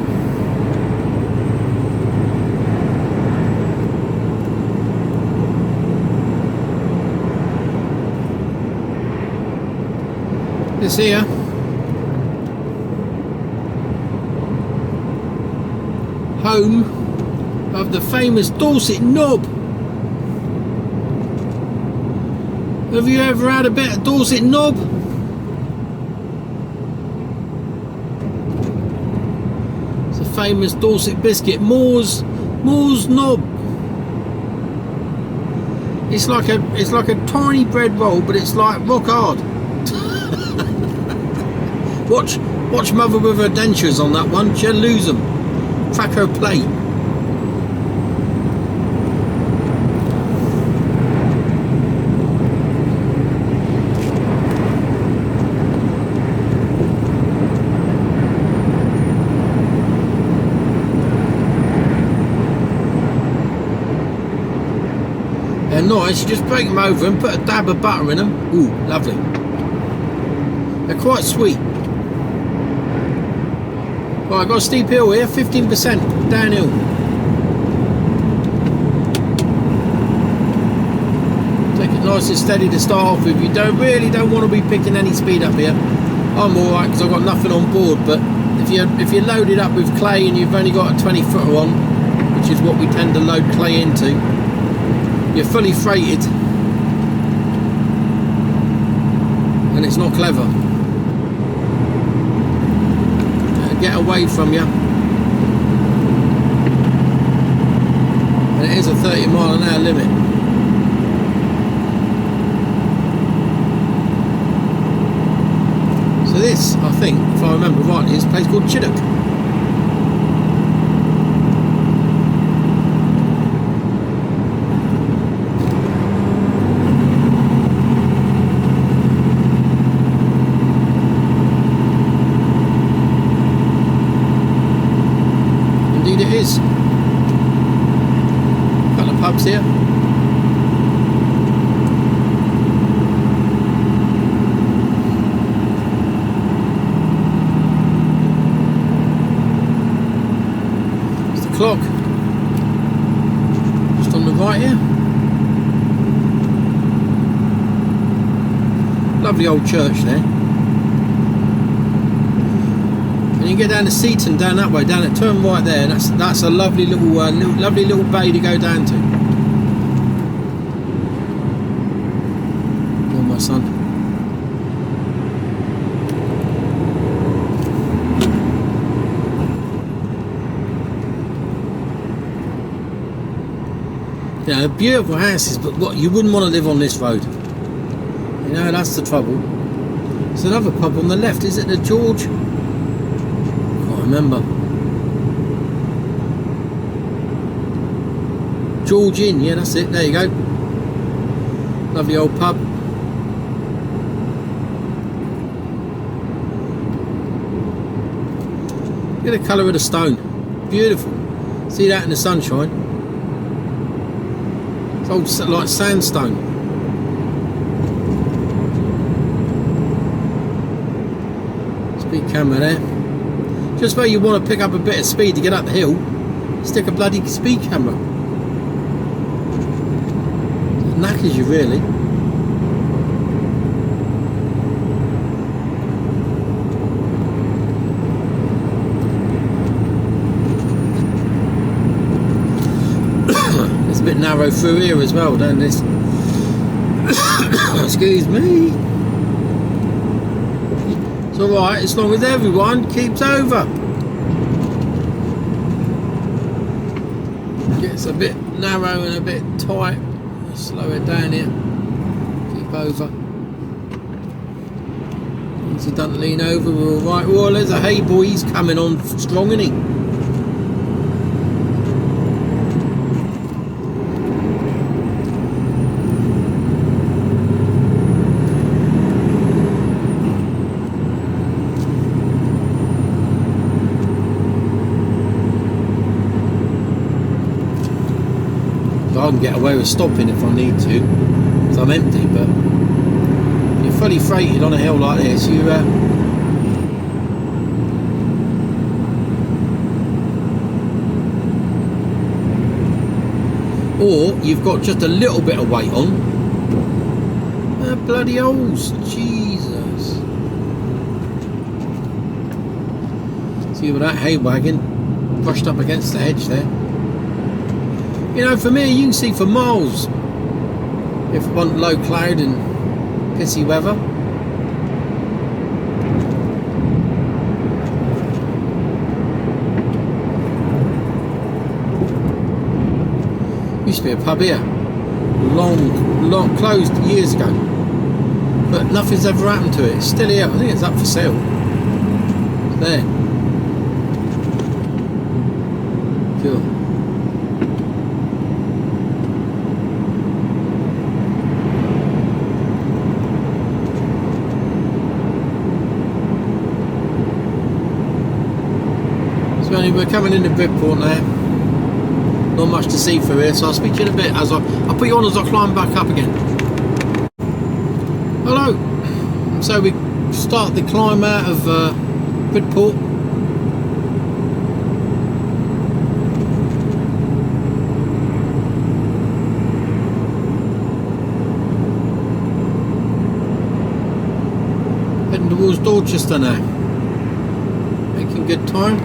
[SPEAKER 2] This here home of the famous Dorset knob. Have you ever had a bit of Dorset knob? Famous Dorset biscuit, Moore's knob. It's like a tiny bread roll, but it's like rock hard. watch mother with her dentures on that one. She'll lose them. Crack her plate. They're nice. You just break them over and put a dab of butter in them. Ooh, lovely. They're quite sweet. Right, I've got a steep hill here, 15% downhill. Take it nice and steady to start off with. You really don't want to be picking any speed up here. I'm alright because I've got nothing on board, but if you're loaded up with clay and you've only got a 20 footer on, which is what we tend to load clay into, you're fully freighted and it's not clever. Get away from you, and it is a 30-mile-an-hour limit. So this, I think, if I remember rightly, is a place called Chinook. It is. Couple of pubs here. It's the clock. Just on the right here. Lovely old church there. And you can get down to Seaton, down that way, down it, turn right there, and that's a lovely little, lovely little bay to go down to. Oh, my son. You know, beautiful houses, but what, you wouldn't want to live on this road. You know, that's the trouble. There's another pub on the left. Is it the George? Remember, George Inn, yeah, that's it, there you go. Lovely old pub. Look at the colour of the stone, beautiful. See that in the sunshine? It's old like sandstone. Speed camera there. Just where you want to pick up a bit of speed to get up the hill, stick a bloody speed camera. It knackers you, really. It's a bit narrow through here as well, down this. Excuse me. It's alright, as long as everyone keeps over. Gets a bit narrow and a bit tight. Let's slow it down here. Keep over. Once he doesn't lean over, we're alright. Well, there's a hay boy, he's coming on strong, isn't he? I can get away with stopping if I need to, because I'm empty, but you're fully freighted on a hill like this, or you've got just a little bit of weight on. Bloody holes, Jesus. See with that hay wagon brushed up against the hedge there. You know, for me, you can see for miles if we want low cloud and pissy weather. Used to be a pub here, long closed years ago, but nothing's ever happened to it. It's still here. I think it's up for sale. It's there. Cool. We're coming into Bridport now. not much to see through here, so I'll speak to you in a bit as I'll put you on as I climb back up again. Hello. So we start the climb out of Bridport. Heading towards Dorchester now. Making good time.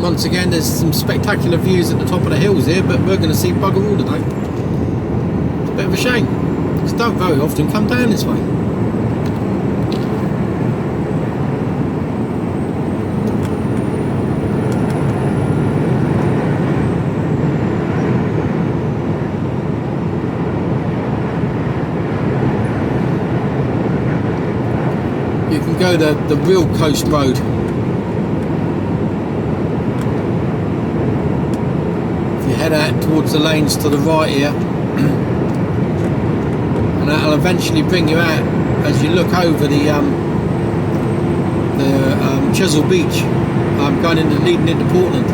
[SPEAKER 2] Once again, there's some spectacular views at the top of the hills here, but we're going to see bugger all today. It's a bit of a shame, because don't very often come down this way. You can go the real coast road. Head out towards the lanes to the right here, and that'll eventually bring you out as you look over the Chesil Beach, going into leading into Portland.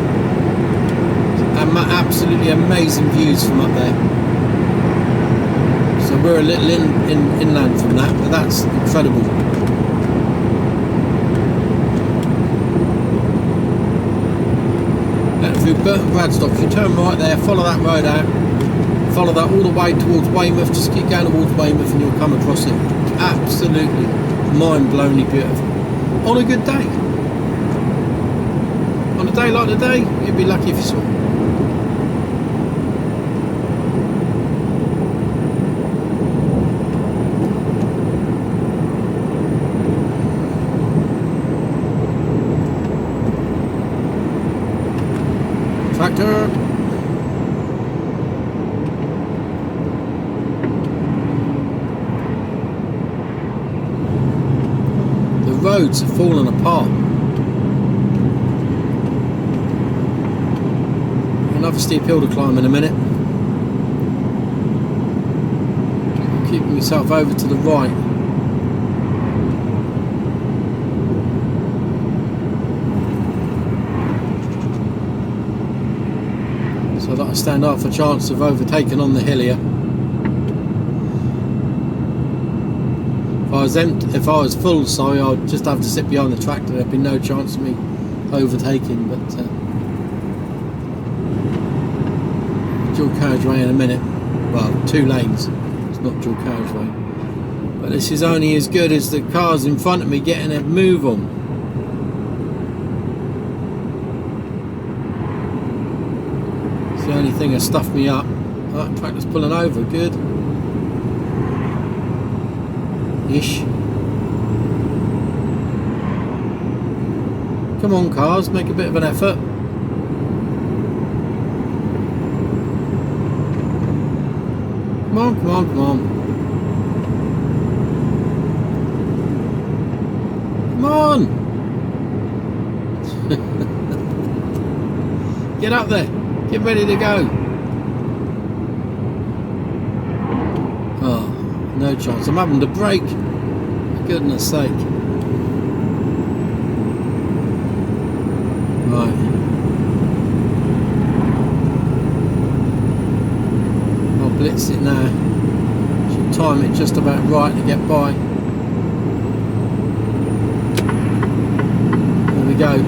[SPEAKER 2] Absolutely amazing views from up there. So we're a little inland from that, but that's incredible. Through Burton Bradstock, you turn right there, follow that road out, follow that all the way towards Weymouth, just keep going towards Weymouth and you'll come across it. Absolutely mind-blowingly beautiful. On a good day. On a day like today, you'd be lucky if you saw it. Tractor. The roads have fallen apart. Another steep hill to climb in a minute. Keeping myself over to the right. So that I stand up for a chance of overtaking on the hill here. If I was full, sorry, I'd just have to sit behind the tractor. There'd be no chance of me overtaking. But dual carriageway in a minute. Well, 2 lanes. It's not dual carriageway. But this is only as good as the cars in front of me getting a move on. The only thing that stuffed me up. Oh, that tractor's pulling over, good. Ish. Come on cars, make a bit of an effort. Come on, come on, come on. Come on! Get up there. Get ready to go. Oh, no chance. I'm having to brake. For goodness sake. Right. I'll blitz it now. Should time it just about right to get by. There we go.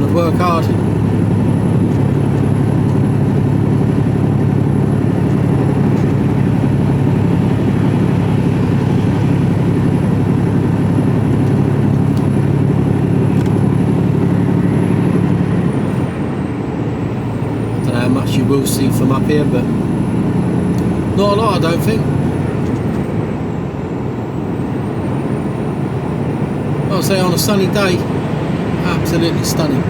[SPEAKER 2] Work hard. I don't know how much you will see from up here, but not a lot, I don't think. I'll say on a sunny day, absolutely stunning.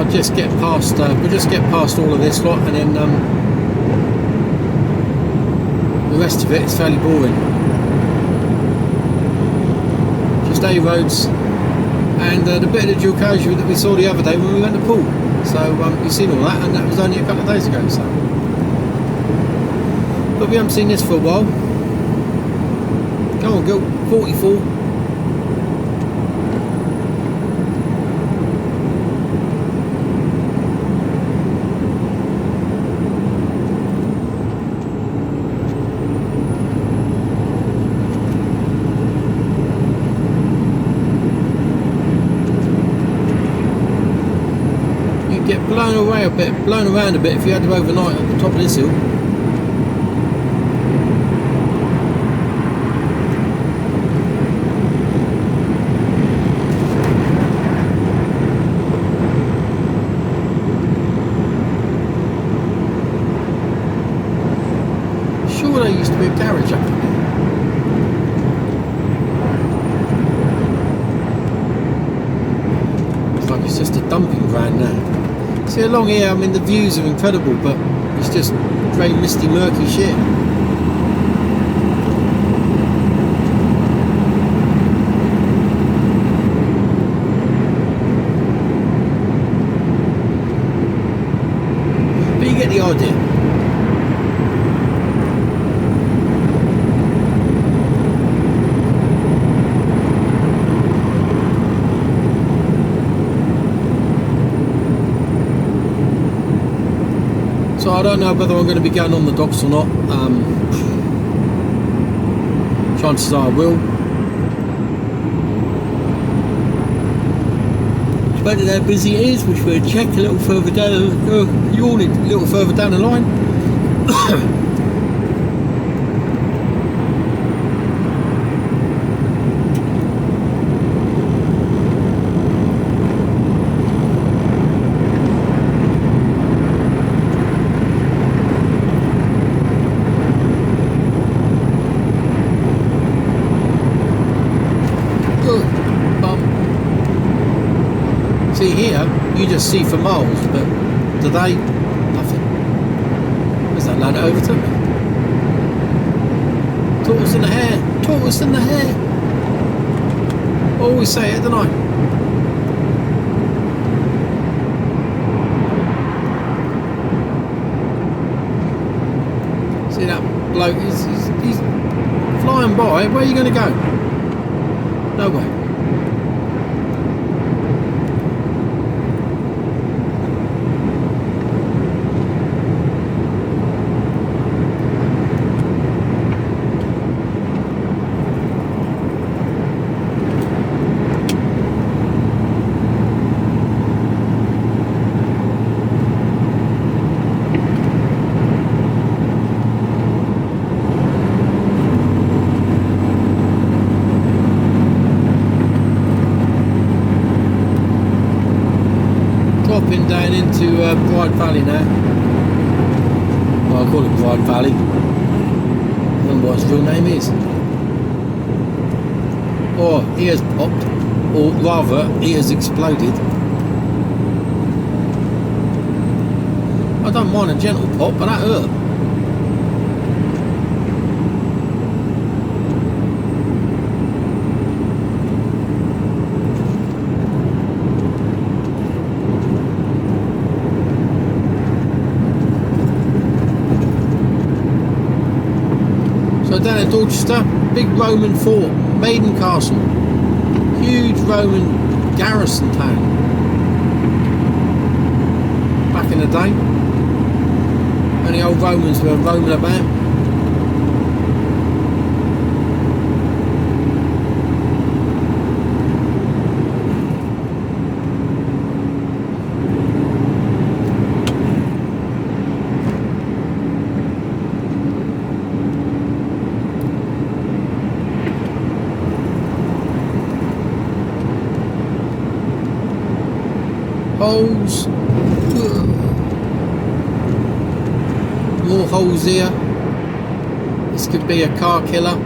[SPEAKER 2] I'll just get past. We'll just get past all of this lot, and then the rest of it is fairly boring. Just A roads and the bit of the dual carriageway that we saw the other day when we went to Poole. So you've seen all that, and that was only a couple of days ago. So, but we haven't seen this for a while. Go on, go 44. Blown around a bit if you had to overnight at the top of this hill. Sure, there used to be a garage up there. It's like it's just a dumping ground now. See, along here, I mean, the views are incredible, but it's just grey, misty, murky shit. But you get the idea. So I don't know whether I'm going to be going on the docks or not. Chances are I will. Depending on how busy it is, which we'll check a little further down. Yawning a little further down the line. See here, you just see for miles, but today, nothing. Where's that lad overtook me? Tortoise in the hair, tortoise in the hair. I always say it, don't I? See that bloke, he's flying by. Where are you going to go? Nowhere. Dropping down into Bride Valley now. Well, I call it Bride Valley. I don't know what its real name is. Or he has popped, or rather, he has exploded. I don't mind a gentle pop, but that hurt. Down at Dorchester, big Roman fort, Maiden Castle, huge Roman garrison town back in the day when the old Romans were roaming about. Holes. More holes here. This could be a car killer.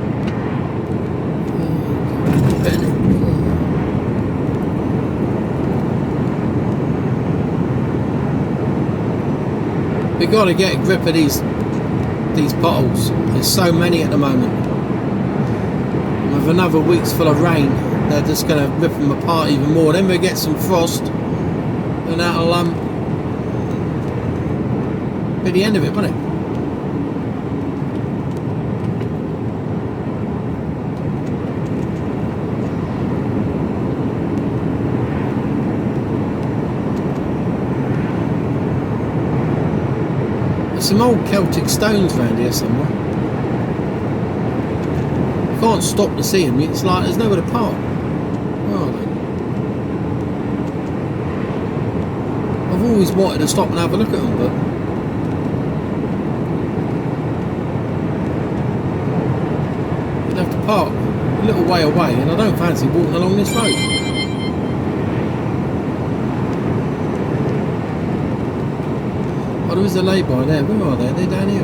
[SPEAKER 2] We've got to get a grip of these potholes. There's so many at the moment. With another week's full of rain, they're just going to rip them apart even more. Then we get some frost, and that'll be the end of it, won't it? There's some old Celtic stones around here somewhere. You can't stop to see them. It's like there's nowhere to park. Where are they? I've always wanted to stop and have a look at them, but you'd have to park a little way away, and I don't fancy walking along this road. Oh, there is a lay-by there. Where are they? Are they down here?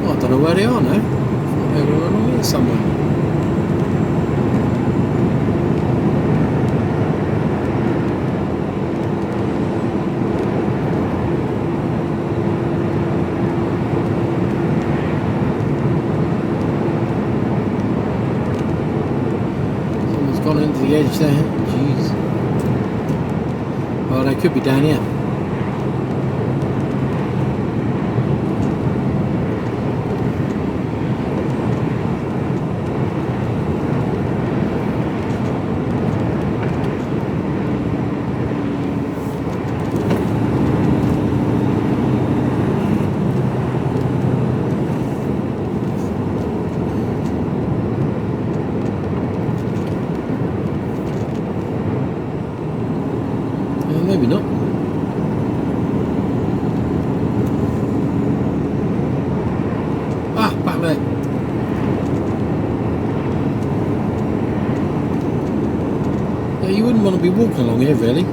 [SPEAKER 2] Oh, I don't know where they are now. I thought they were along here somewhere. Gone into the edge there. Jeez. Well, they could be down here. Maybe not. Ah, back there. Yeah, you wouldn't want to be walking along here, really.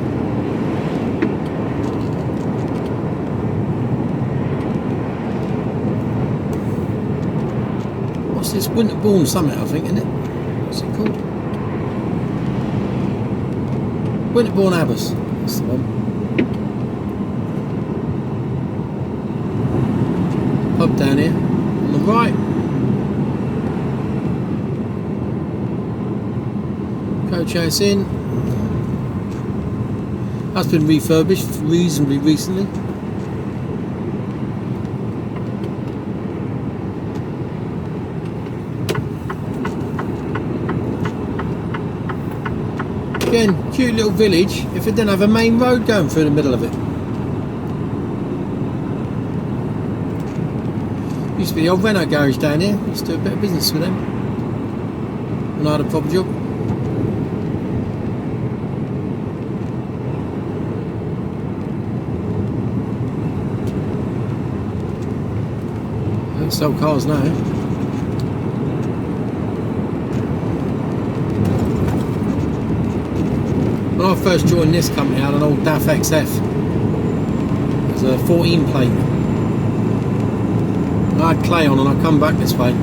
[SPEAKER 2] What's this? Winterbourne Summit, I think, isn't it? What's it called? Winterbourne Abbas. That's the one. Pub down here on the right. Coach house in. That's been refurbished reasonably recently. Again, cute little village if it didn't have a main road going through the middle of it. Used to be the old Renault garage down here. Used to do a bit of business with them when I had a proper job. They don't sell cars now. When I first joined this company, I had an old DAF XF. It was a 14 plate. And I had clay on and I come back this way.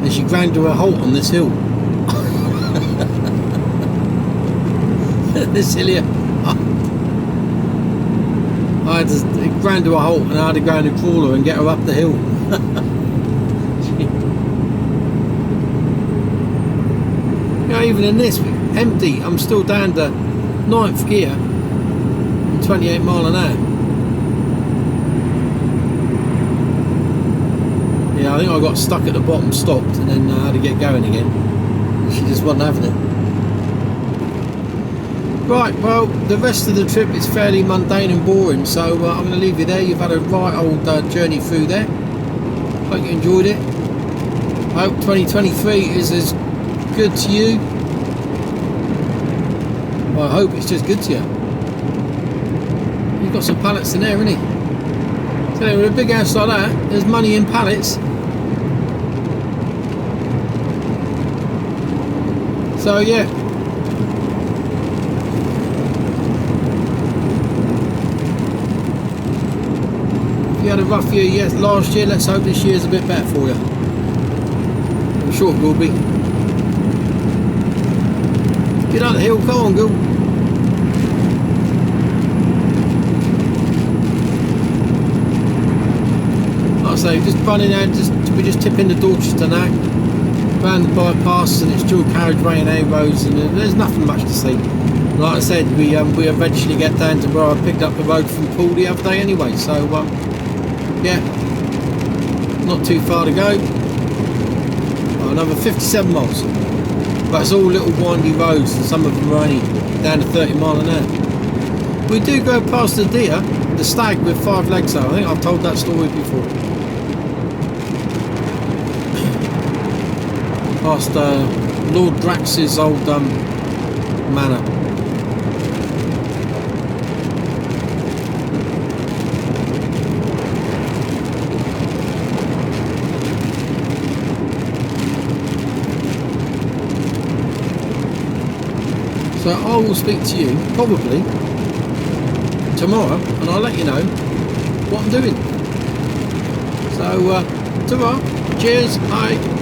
[SPEAKER 2] And she ground to a halt on this hill. This hill here. I had to, it ground to a halt and I had to go in a crawler and get her up the hill. Even in this, empty, I'm still down to 9th gear, 28 mile an hour. Yeah, I think I got stuck at the bottom, stopped, and then I had to get going again. She just wasn't having it. Right, well, the rest of the trip is fairly mundane and boring, so I'm going to leave you there. You've had a right old journey through there. Hope you enjoyed it. I hope 2023 is as good to you. Well, I hope it's just good to you. You've got some pallets in there, haven't you? So with a big house like that, there's money in pallets. So yeah, had a rough year last year. Let's hope this year's a bit better for you. I'm sure it will be. Get up the hill, come on, go. Like I say, just running out, we're just tipping the Dorchester now, round the bypass, and it's dual carriageway and A roads, and there's nothing much to see. Like I said, we eventually get down to where I picked up the road from Poole the other day anyway, so yeah, not too far to go. Another 57 miles, but it's all little windy roads, and some of them are only down to 30 mile an hour. We do go past the deer, the stag with 5 legs though. I think I've told that story before. Past Lord Drax's old manor. So I will speak to you probably tomorrow, and I'll let you know what I'm doing. So, ta-ra, cheers, bye.